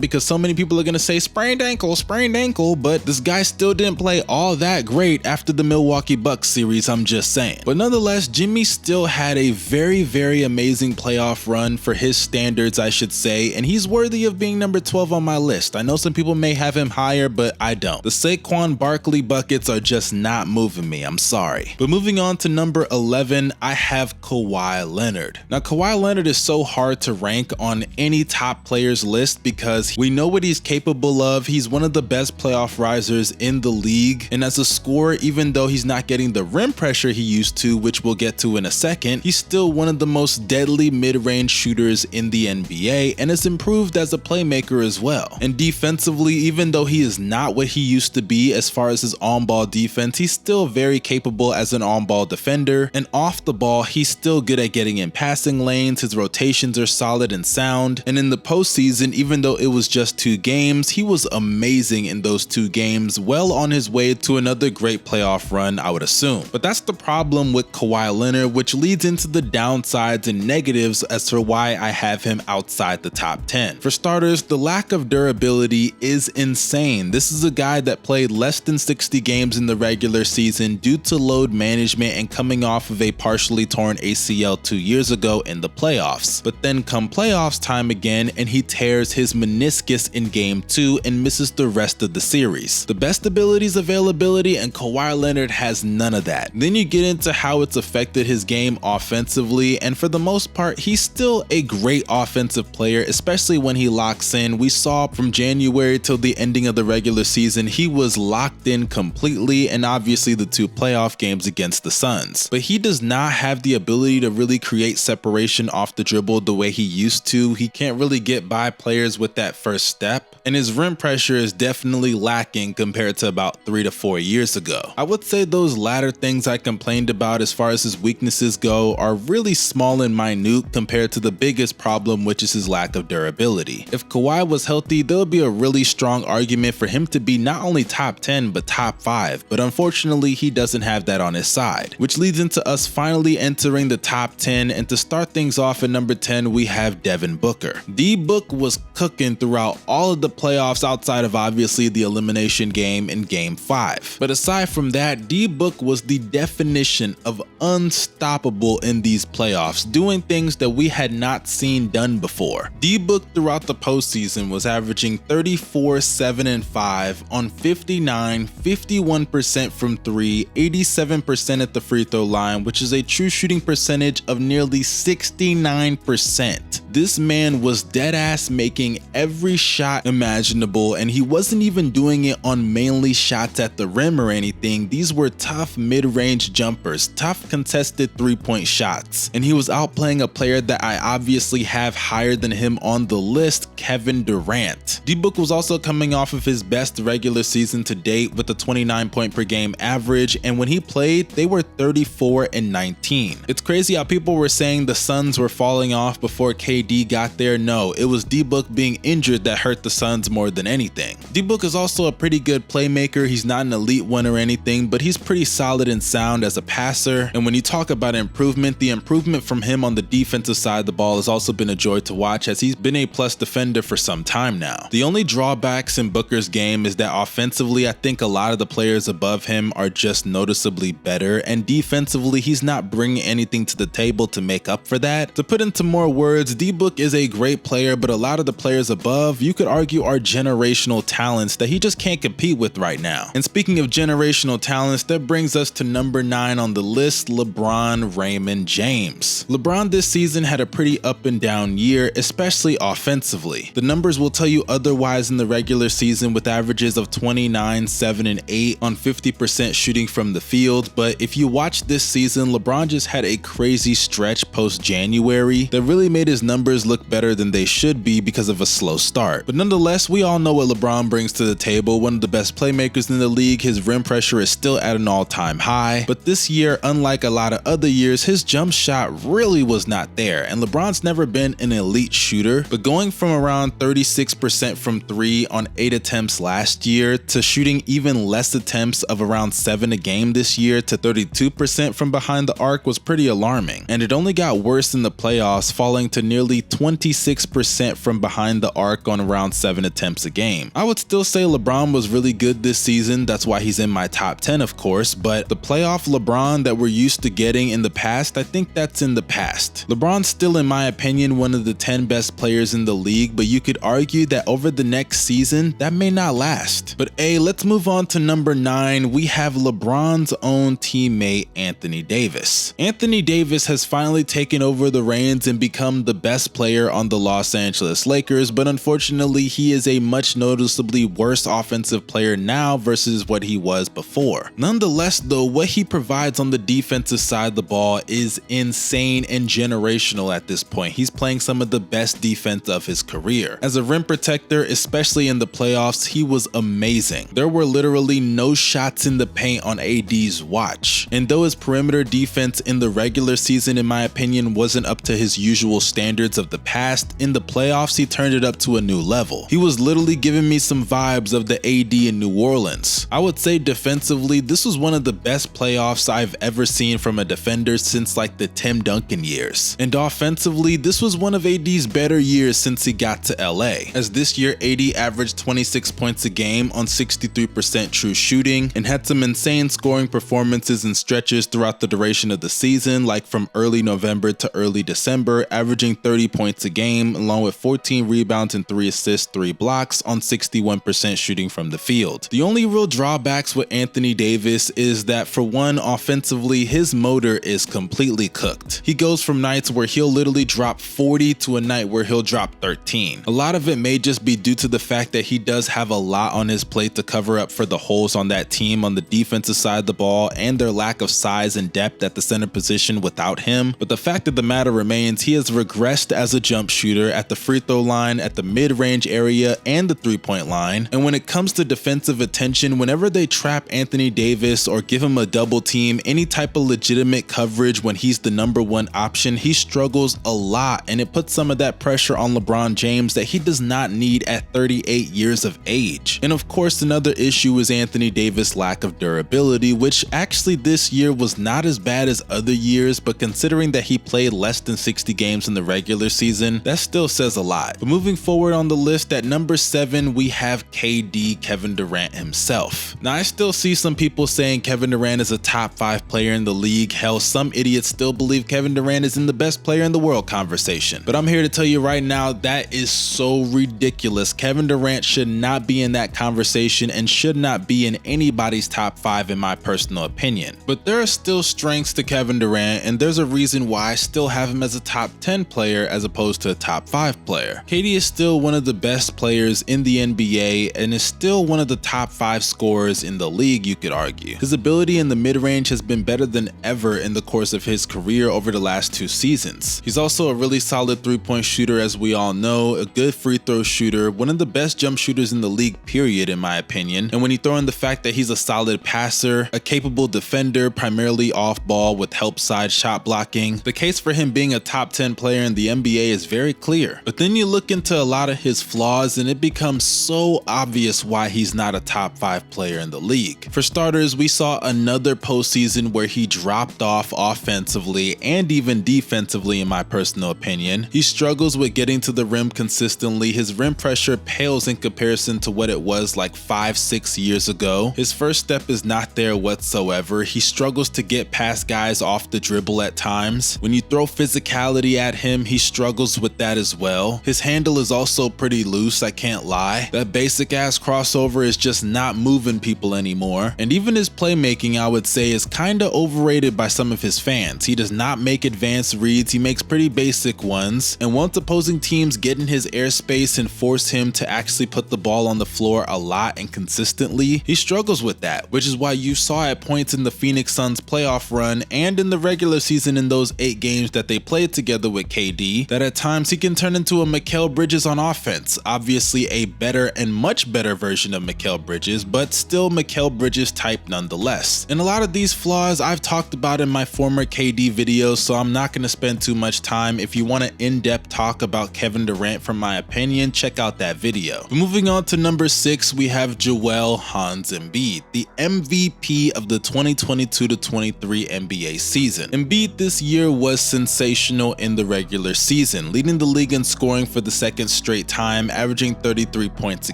because so many people are going to say sprained ankle, but this guy still didn't play all that great after the Milwaukee Bucks series, I'm just saying. But nonetheless, Jimmy still had a very amazing playoff run for his standards, I should say, and he's worthy of being number 12 on my list. I know some people may have him higher, but I don't. The Saquon Barkley buckets are just not moving me, I'm sorry. But moving on to number 11, I have Kawhi Leonard. Now, Kawhi Leonard is so hard to rank on any top players list because we know what he's capable of. He's one of the best playoff risers in the league, and as a scorer, even though he's not getting the rim pressure he used to, which we'll get to in a second, he's still one of the most deadly mid-range shooters in the NBA and has improved as a playmaker as well. And defensively, even though he is not what he used to be as far as his on-ball defense, he's still very capable as an on-ball defender, and off the ball, he's still good at getting in passing lanes. His rotations are solid and sound, and in the postseason, even though it was just 2 games, he was amazing in those 2 games, well on his way to another great playoff run, I would assume. But that's the problem with Kawhi Leonard, which leads into the downsides and negatives as to why I have him outside the top 10. For starters, the lack of durability is insane. This is a guy that played less than 60 games in the regular season due to load management and coming off of a partially torn ACL 2 years ago in the playoffs. But then come playoffs time again, and he tears his meniscus in game 2 and misses the rest of the series. The best ability is availability, and Kawhi Leonard has none of that. Then you get into how it's affected his game offensively, and for the most part, he's still a great offensive player, especially when he locks in. We saw from January till the ending of the regular season, he was locked in completely, and obviously the 2 playoff games against the Suns. But he does not have the ability to really create separation off the dribble the way he used to. He can't really get by players with that first step, and his rim pressure is definitely lacking compared to about 3 to 4 years ago. I would say those latter things I complained about as far as his weaknesses go are really small and minute compared to the biggest problem, which is his lack of durability. If Kawhi was healthy, there would be a really strong argument for him to be not only top 10 but top 5, but unfortunately he doesn't have that on his side, which leads into us finally entering the top 10, and to start things off at number 10 we have Devin Booker. D-Book was cooking throughout all of the playoffs outside of obviously the elimination game in Game 5. But aside from that, D-Book was the definition of unstoppable in these playoffs, doing things that we had not seen done before. D-Book throughout the postseason was averaging 34, 7, and 5 on 59, 51% from 3, 87% at the free throw line, which is a true shooting percentage of nearly 69%. This man was deadass making every shot imaginable, and he wasn't even doing it on mainly shots at the rim or anything. These were tough mid-range jumpers, tough contested three-point shots, and he was outplaying a player that I obviously have higher than him on the list, Kevin Durant. D-Book was also coming off of his best regular season to date with a 29 point per game average, and when he played, they were 34 and 19. It's crazy how people were saying the Suns were falling off before KD got there. No, it was D-Book being injured that hurt the Suns more than anything. D-Book is also a pretty good playmaker. He's not an elite one or anything, but he's pretty solid and sound as a passer. And when you talk about improvement, the improvement from him on the defensive side of the ball has also been a joy to watch, as he's been a plus defender for some time now. The only drawbacks in Booker's game is that offensively, I think a lot of the players above him are just noticeably better, and defensively, he's not bringing anything to the table to make up for that. To put into more words, D-Book is a great player, but a lot of the players above, you could argue, are generational talents that he just can't compete with right now. And speaking of generational talents, that brings us to number 9 on the list, LeBron Raymond James. LeBron this season had a pretty up and down year, especially offensively. The numbers will tell you otherwise in the regular season, with averages of 29, 7, and 8 on 50% shooting from the field, but if you watch this season, LeBron just had a crazy stretch post-January that really made his numbers look better than they should be because of a slow start. But nonetheless, we all know what LeBron brings to the table. One of the best playmakers in the league, his rim pressure is still at an all-time high, but this year, unlike a lot of other years, his jump shot really was not there, and LeBron's never been an elite shooter, but going from around 36% from 3 on 8 attempts last year to shooting even less attempts of around 7 a game this year to 32% from behind the arc was pretty alarming, and it only got worse in the playoffs, falling to nearly 26% from behind the arc on around 7 attempts a game. I would still say LeBron was really good this season, that's why he's in my top 10 of course, but the playoff LeBron that we're used to getting in the past, I think that's in the past. LeBron's still, in my opinion, one of the 10 best players in the league, but you could argue that over the next season, that may not last. But let's move on to number 9. We have LeBron's own teammate, Anthony Davis. Anthony Davis has finally taken over the reins and become the best player on the Los Angeles Lakers, but unfortunately, he is a much noticeably worse offensive player now versus what he was before. Nonetheless, though, what he provides on the defensive side of the ball is insane and generational at this point. He's playing some of the best defense of his career. As a rim protector, especially in the playoffs, he was amazing. There were literally no shots in the paint on AD's watch. And though his perimeter defense in the regular season, in my opinion, wasn't up to his usual standards of the past, in the playoffs, he turned it up to a new level. He was literally giving me some vibes of the AD in New Orleans. I would say defensively, this was one of the best playoffs I've ever seen from a defender since like the Tim Duncan years. And offensively, this was one of AD's better years since he got to LA, as this year AD averaged 26 points a game on 63% true shooting and had some insane scoring performances and stretches throughout the duration of the season, like from early November to early December, averaging 30 points a game along with 14 rebounds and 3 assists, 3 blocks on 61% shooting from the field. The only real drawbacks with Anthony Davis is that, for one, offensively, his motor is completely cooked. He goes from nights where he'll literally drop 40 to a night where he'll drop 13. A lot of it may just be due to the fact that he does have a lot on his plate to cover up for the holes on that team on the defensive side of the ball and their lack of size and depth at the center position without him. But the fact of the matter remains, he has regressed as a jump shooter at the free throw line, at the mid-range area, and the three-point line. And when it comes to defensive attention, whenever they trap Anthony Davis or give him a double team, any type of legitimate coverage when he's the number 1 option, he struggles a lot, and it puts some of that pressure on LeBron James that he does not need at 38 years of age. And of course, another issue is Anthony Davis' lack of durability, which actually this year was not as bad as other years, but considering that he played less than 60 games in the regular season, that still says a lot. But moving forward on the list, at number 7 we have KD, Kevin Durant himself. Now I still see some people saying Kevin Durant is a top 5 player in the league. Hell, some idiots still believe Kevin Durant is in the best player in the world conversation. But I'm here to tell you right now, that is so ridiculous. Kevin Durant should not be in that conversation and should not be in anybody's top 5 in my personal opinion. But there are still strengths to Kevin Durant, and there's a reason why I still have him as a top 10 player as opposed to a top 5 player. KD is still one of the best players in the NBA and is still one of the top 5 scorers in the league, you could argue. His ability in the mid-range has been better than ever in the course of his career over the last 2 seasons. He's also a really solid 3-point shooter, as we all know, a good free throw shooter, one of the best jump shooters in the league period in my opinion. And when you throw in the fact that he's a solid passer, a capable defender, primarily off ball with help side shot blocking, the case for him being a top 10 player in the NBA is very clear. But then you look into a lot of his flaws and it becomes so obvious why he's not a top 5 player in the league. For starters, we saw another postseason where he dropped off offensively and even defensively in my personal opinion. He struggles with getting to the rim consistently. His rim pressure pales in comparison to what it was like 5-6 years ago. His first step is not there whatsoever. He struggles to get past guys off the dribble at times. When you throw physicality at him, he struggles with that as well. His handle is also pretty loose, I can't lie. That basic ass crossover is just not moving people anymore. And even his playmaking, I would say, is kinda overrated by some of his fans. He does not make advanced reads, he makes pretty basic ones. And once opposing teams get in his airspace and force him to actually put the ball on the floor a lot and consistently, he struggles with that, which is why you saw at points in the Phoenix Suns playoff run and in the regular season in those 8 games that they played together with KD, that at times he can turn into a Mikal Bridges on offense. Obviously a better and much better version of Mikal Bridges, but still Mikal Bridges type nonetheless. And a lot of these flaws I've talked about in my former KD videos, so I'm not going to spend too much time. If you want an in-depth talk about Kevin Durant from my opinion, check out that video. But moving on to number 6, we have Joel Hans Embiid, the MVP of the 2022-23 NBA season. Embiid this year was sensational in the regular season, leading the league in scoring for the 2nd straight time, averaging 33 points a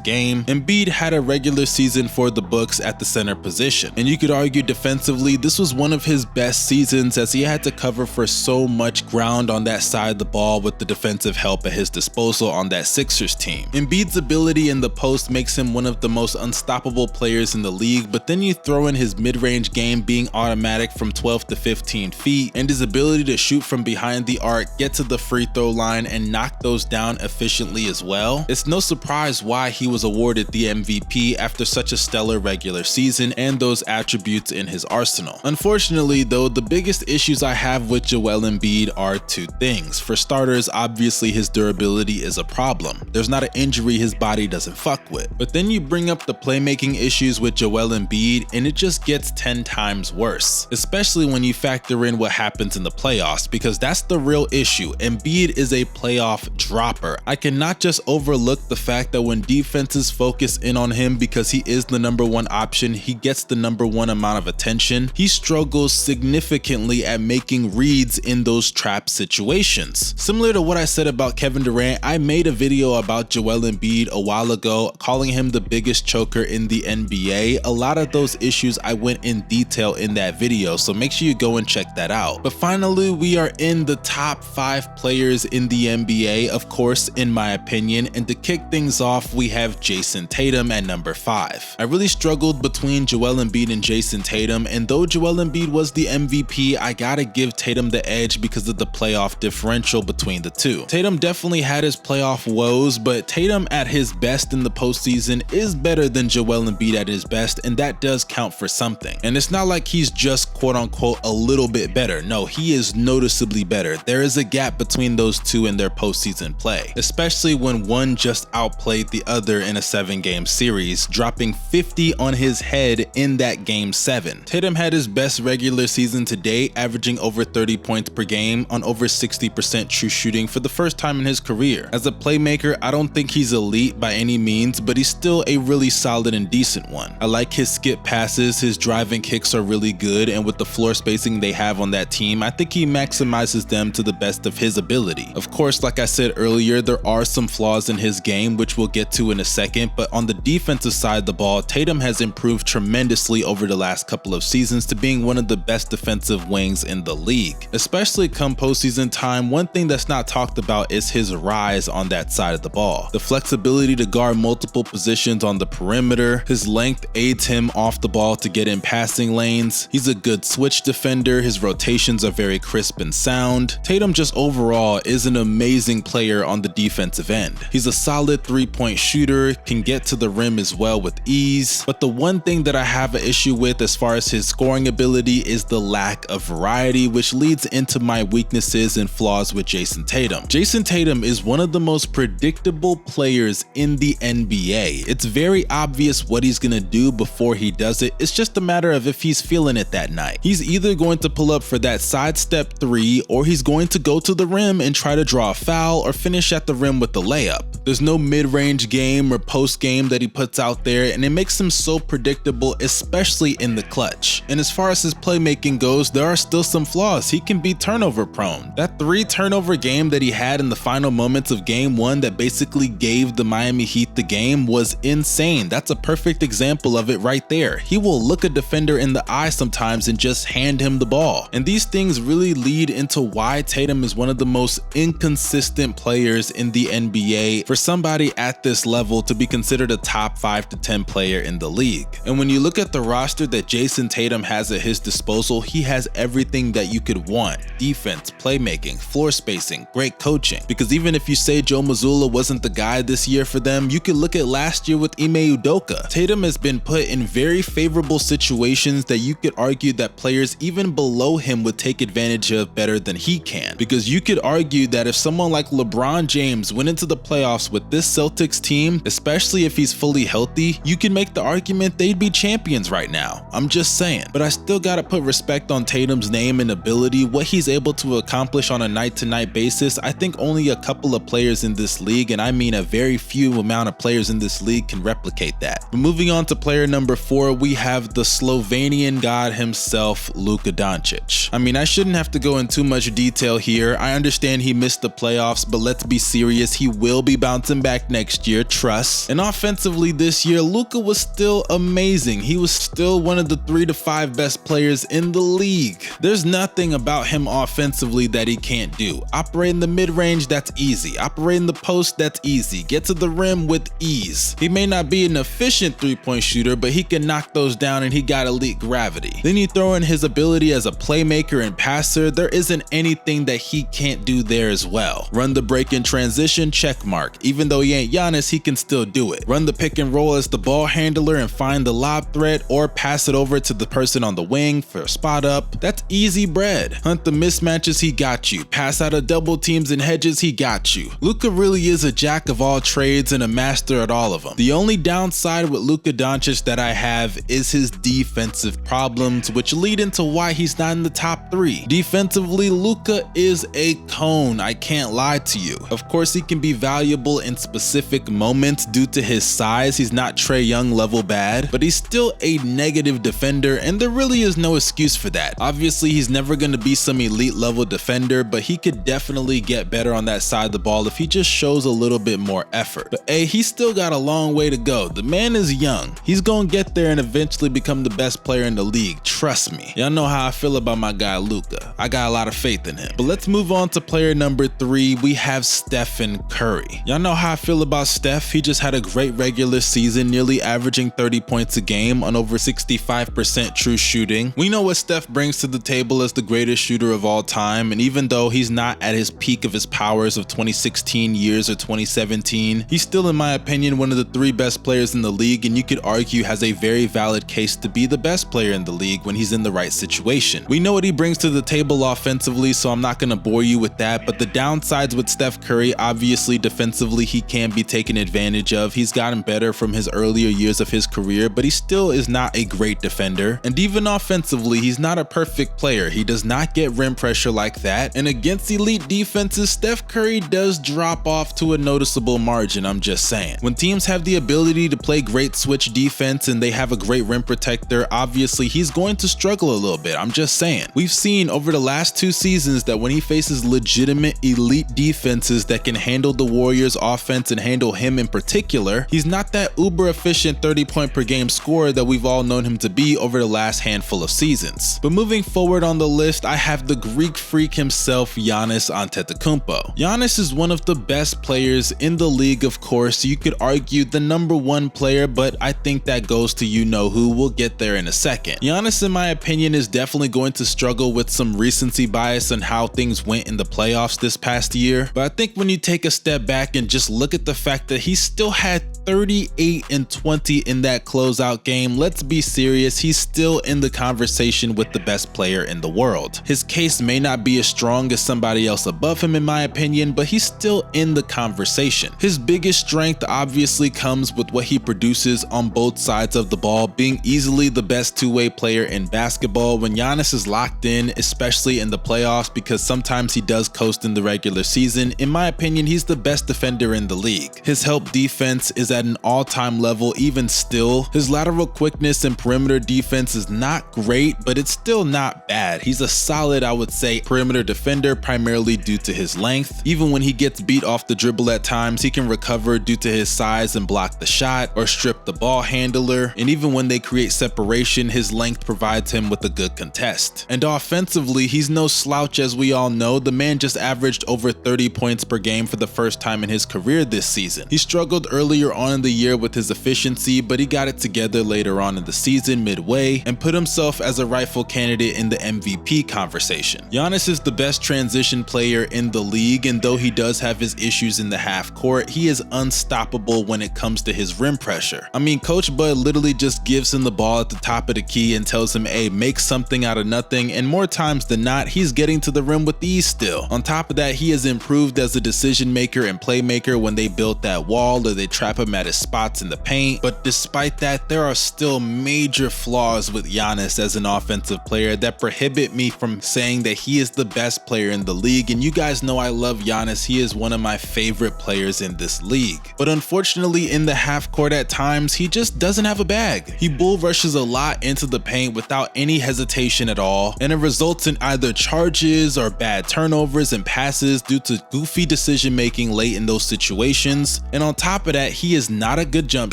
game. Embiid had a regular season for the books at the center position, and you could argue defensively this was one of his best seasons as he had to cover for so much ground on that side of the ball with the defensive help at his disposal on that Sixers team. Embiid's ability in the post makes him one of the most unstoppable players in the league, but then you throw in his mid-range game being automatic from 12 to 15 feet and his ability to shoot from behind the arc, get to the free throw line and knock those down efficiently as well. It's no surprise why he was awarded the MVP after such a stellar regular season and those attributes in his arsenal. Unfortunately though, the biggest issues I have with Joel Embiid are 2 things. For starters, obviously his durability is a problem. There's not an injury his body doesn't fuck with. But then you bring up the playmaking issues with Joel Embiid and it just gets 10 times worse, especially when you factor in what happens in the playoffs, because that's the real issue. Embiid is a playoff dropper. I cannot just overlook the fact that when defenses focus in on him because he is the number 1 option, he gets the number 1 amount of attention. He struggles significantly at making reads in those trap situations. Similar to what I said about Kevin Durant, I made a video about Joel Embiid a while ago calling him the biggest choker in the NBA. A lot of those issues I went in detail in that video, so make sure you go and check that out. But finally, we are in the top 5 players in the NBA, of course, in my opinion, and to kick things off, we have Jason Tatum at number 5. I really struggled between Joel Embiid and Jason Tatum, and though Joel Embiid was the MVP, I gotta give Tatum the edge because of the playoff differential between the two. Tatum definitely had his playoff woes, but Tatum at his best in the postseason is better than Joel Embiid at his best, and that does count for something. And it's not like he's just quote unquote a little bit better. No, he is noticeably better. There is a gap between those two in their postseason play, especially when one just outplayed the other in a 7-game series, dropping 50 on his head in that game 7. Tatum had his best regular season to date, averaging over 30 points per game on over 60% true shooting for the first time in his career. As a playmaker, I don't think he's elite by any means, but he's still a really solid and decent one. I like his skip passes, his driving kicks are really good, and with the floor spacing they have on that team, I think he maximizes them to the best of his ability. Of course, like I said earlier, player, there are some flaws in his game, which we'll get to in a second, but on the defensive side of the ball, Tatum has improved tremendously over the last couple of seasons to being one of the best defensive wings in the league. Especially come postseason time, one thing that's not talked about is his rise on that side of the ball. The flexibility to guard multiple positions on the perimeter, his length aids him off the ball to get in passing lanes, he's a good switch defender, his rotations are very crisp and sound. Tatum just overall is an amazing player on the defensive end. He's a solid three-point shooter, can get to the rim as well with ease, but the one thing that I have an issue with as far as his scoring ability is the lack of variety, which leads into my weaknesses and flaws with Jayson Tatum. Jayson Tatum is one of the most predictable players in the NBA. It's very obvious what he's gonna do before he does it. It's just a matter of if he's feeling it that night. He's either going to pull up for that sidestep three, or he's going to go to the rim and try to draw a foul or finish at the rim with the layup. There's no mid-range game or post game that he puts out there, and it makes him so predictable, especially in the clutch. And as far as his playmaking goes, there are still some flaws. He can be turnover prone. That 3-turnover game that he had in the final moments of game 1 that basically gave the Miami Heat the game was insane. That's a perfect example of it right there. He will look a defender in the eye sometimes and just hand him the ball. And these things really lead into why Tatum is one of the most inconsistent players in the NBA for somebody at this level to be considered a top 5 to 10 player in the league. And when you look at the roster that Jayson Tatum has at his disposal, he has everything that you could want: defense, playmaking, floor spacing, great coaching. Because even if you say Joe Mazzulla wasn't the guy this year for them, you could look at last year with Ime Udoka. Tatum has been put in very favorable situations that you could argue that players even below him would take advantage of better than he can. Because you could argue that if someone like LeBron James went into the playoffs with this Celtics team, especially if he's fully healthy, you can make the argument they'd be champions right now. I'm just saying. But I still gotta put respect on Tatum's name and ability, what he's able to accomplish on a night-to-night basis. I think only a couple of players in this league, and I mean a very few amount of players in this league, can replicate that. But moving on to player number 4, we have the Slovenian god himself, Luka Doncic. I mean, I shouldn't have to go in too much detail here. I understand he missed the playoffs, but let's be serious, he will be bouncing back next year, trust. And offensively this year, Luka was still amazing. He was still one of the 3 to 5 best players in the league. There's nothing about him offensively that he can't do. Operating the mid-range, that's easy. Operating the post, that's easy. Get to the rim with ease. He may not be an efficient three-point shooter, but he can knock those down and he got elite gravity. Then you throw in his ability as a playmaker and passer, there isn't anything that he can't do there as well. Run the break in transition, check mark. Even though he ain't Giannis, he can still do it. Run the pick and roll as the ball handler and find the lob threat, or pass it over to the person on the wing for a spot up. That's easy bread. Hunt the mismatches, he got you. Pass out of double teams and hedges, he got you. Luka really is a jack of all trades and a master at all of them. The only downside with Luka Doncic that I have is his defensive problems, which lead into why he's not in the top 3. Defensively, Luka is a cone, I can't lie to you. Of course, he can be valuable in specific moments due to his size. He's not Trae Young level bad, but he's still a negative defender, and there really is no excuse for that. Obviously, he's never going to be some elite level defender, but he could definitely get better on that side of the ball if he just shows a little bit more effort. But hey, he's still got a long way to go. The man is young. He's gonna get there and eventually become the best player in the league. Trust me. Y'all know how I feel about my guy Luka. I got a lot of faith in him. But let's move on to player number 3. We have Stephen Curry. Y'all know how I feel about Steph. He just had a great regular season, nearly averaging 30 points a game on over 65% true shooting. We know what Steph brings to the table as the greatest shooter of all time, and even though he's not at his peak of his powers of 2016 years or 2017, he's still, in my opinion, one of the 3 best players in the league, and you could argue has a very valid case to be the best player in the league when he's in the right situation. We know what he brings to the table offensively, so I'm not going to bore you with that, but the downsides with Steph Curry, obviously defensively he can be taken advantage of. He's gotten better from his earlier years of his career, but he still is not a great defender. And even offensively, he's not a perfect player. He does not get rim pressure like that, and against elite defenses, Steph Curry does drop off to a noticeable margin, I'm just saying. When teams have the ability to play great switch defense and they have a great rim protector, obviously he's going to struggle a little bit, I'm just saying. We've seen over the last 2 seasons that when he faces legitimate elite defenses, that can handle the Warriors offense and handle him in particular. He's not that uber efficient 30-point per game scorer that we've all known him to be over the last handful of seasons. But moving forward on the list, I have the Greek freak himself, Giannis Antetokounmpo. Giannis is one of the best players in the league, of course. You could argue the #1 player, but I think that goes to you-know-who. We'll get there in a second. Giannis, in my opinion, is definitely going to struggle with some recency bias on how things went in the playoffs this past year. But I think when you take a step back and just look at the fact that he still had 38 and 20 in that closeout game, let's be serious, he's still in the conversation with the best player in the world. His case may not be as strong as somebody else above him in my opinion, but he's still in the conversation. His biggest strength obviously comes with what he produces on both sides of the ball, being easily the best two-way player in basketball when Giannis is locked in, especially in the playoffs, because sometimes he does coast in the regular season. In my opinion, he's the best defender in the league. His help defense is at an all-time level even still. His lateral quickness and perimeter defense is not great, but it's still not bad. He's a solid, I would say, perimeter defender, primarily due to his length. Even when he gets beat off the dribble at times, he can recover due to his size and block the shot or strip the ball handler. And even when they create separation, his length provides him with a good contest. And offensively, he's no slouch, as we all know. The man just averaged over 30 points per game for the first time in his career this season. He struggled earlier on in the year with his efficiency, but he got it together later on in the season midway and put himself as a rightful candidate in the MVP conversation. Giannis is the best transition player in the league, and though he does have his issues in the half court, he is unstoppable when it comes to his rim pressure. I mean, Coach Bud literally just gives him the ball at the top of the key and tells him, hey, make something out of nothing, and more times than not, he's getting to the rim with ease still. On top of that, he has improved as a decision maker and playmaker when they built that wall or they trap him at his spots in the paint. But despite that, there are still major flaws with Giannis as an offensive player that prohibit me from saying that he is the best player in the league. And you guys know I love Giannis. He is one of my favorite players in this league. But unfortunately, in the half court at times, he just doesn't have a bag. He bull rushes a lot into the paint without any hesitation at all, and it results in either charges or bad turnovers and passes due to goofy decision making late in those situations. And on top of that, he is not a good jump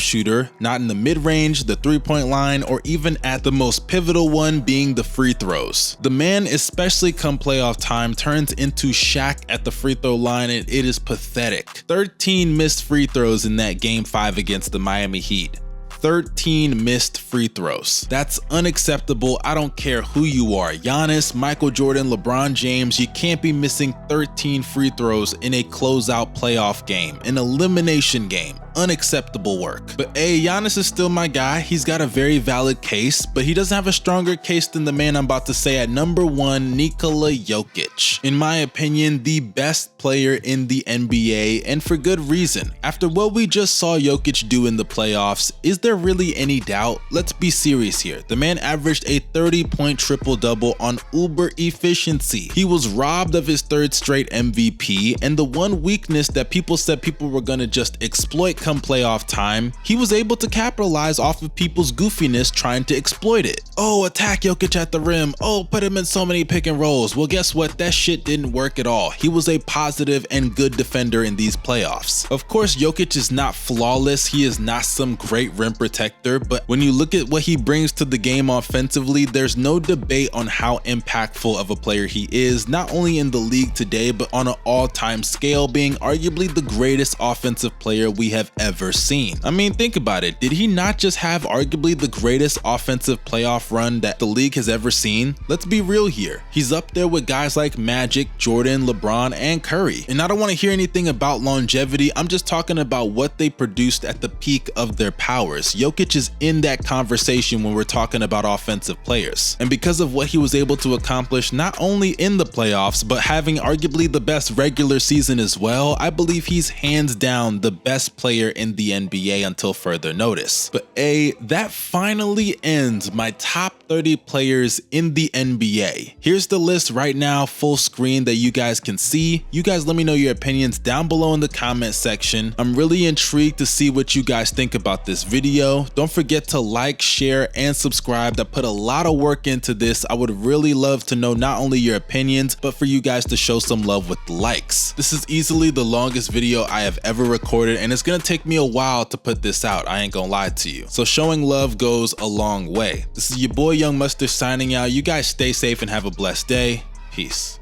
shooter, not in the mid-range, the three-point line, or even at the most pivotal one being the free throws. The man, especially come playoff time, turns into Shaq at the free throw line, and it is pathetic. 13 missed free throws in that Game 5 against the Miami Heat. 13 missed free throws. That's unacceptable. I don't care who you are. Giannis, Michael Jordan, LeBron James, you can't be missing 13 free throws in a closeout playoff game, an elimination game. Unacceptable work. But hey, Giannis is still my guy. He's got a very valid case, but he doesn't have a stronger case than the man I'm about to say at #1, Nikola Jokic. In my opinion, the best player in the NBA, and for good reason. After what we just saw Jokic do in the playoffs, is there really any doubt? Let's be serious here. The man averaged a 30-point triple-double on uber efficiency. He was robbed of his 3rd straight MVP, and the one weakness that people said people were gonna just exploit come playoff time, he was able to capitalize off of people's goofiness trying to exploit it. Oh, attack Jokic at the rim. Oh, put him in so many pick and rolls. Well, guess what? That shit didn't work at all. He was a positive and good defender in these playoffs. Of course, Jokic is not flawless. He is not some great rim protector, but when you look at what he brings to the game offensively, there's no debate on how impactful of a player he is, not only in the league today, but on an all-time scale, being arguably the greatest offensive player we have ever seen. I mean, think about it. Did he not just have arguably the greatest offensive playoff run that the league has ever seen? Let's be real here. He's up there with guys like Magic, Jordan, LeBron, and Curry. And I don't want to hear anything about longevity. I'm just talking about what they produced at the peak of their powers. Jokic is in that conversation when we're talking about offensive players. And because of what he was able to accomplish not only in the playoffs, but having arguably the best regular season as well, I believe he's hands down the best player player in the NBA until further notice. But that finally ends my top 30 players in the NBA. Here's the list right now, full screen, that you guys can see. You guys let me know your opinions down below in the comment section. I'm really intrigued to see what you guys think about this video. Don't forget to like, share, and subscribe. I put a lot of work into this. I would really love to know not only your opinions, but for you guys to show some love with the likes. This is easily the longest video I have ever recorded, and it's gonna take me a while to put this out. I ain't gonna lie to you. So showing love goes a long way. This is your boy Young Mustard signing out. You guys stay safe and have a blessed day. Peace.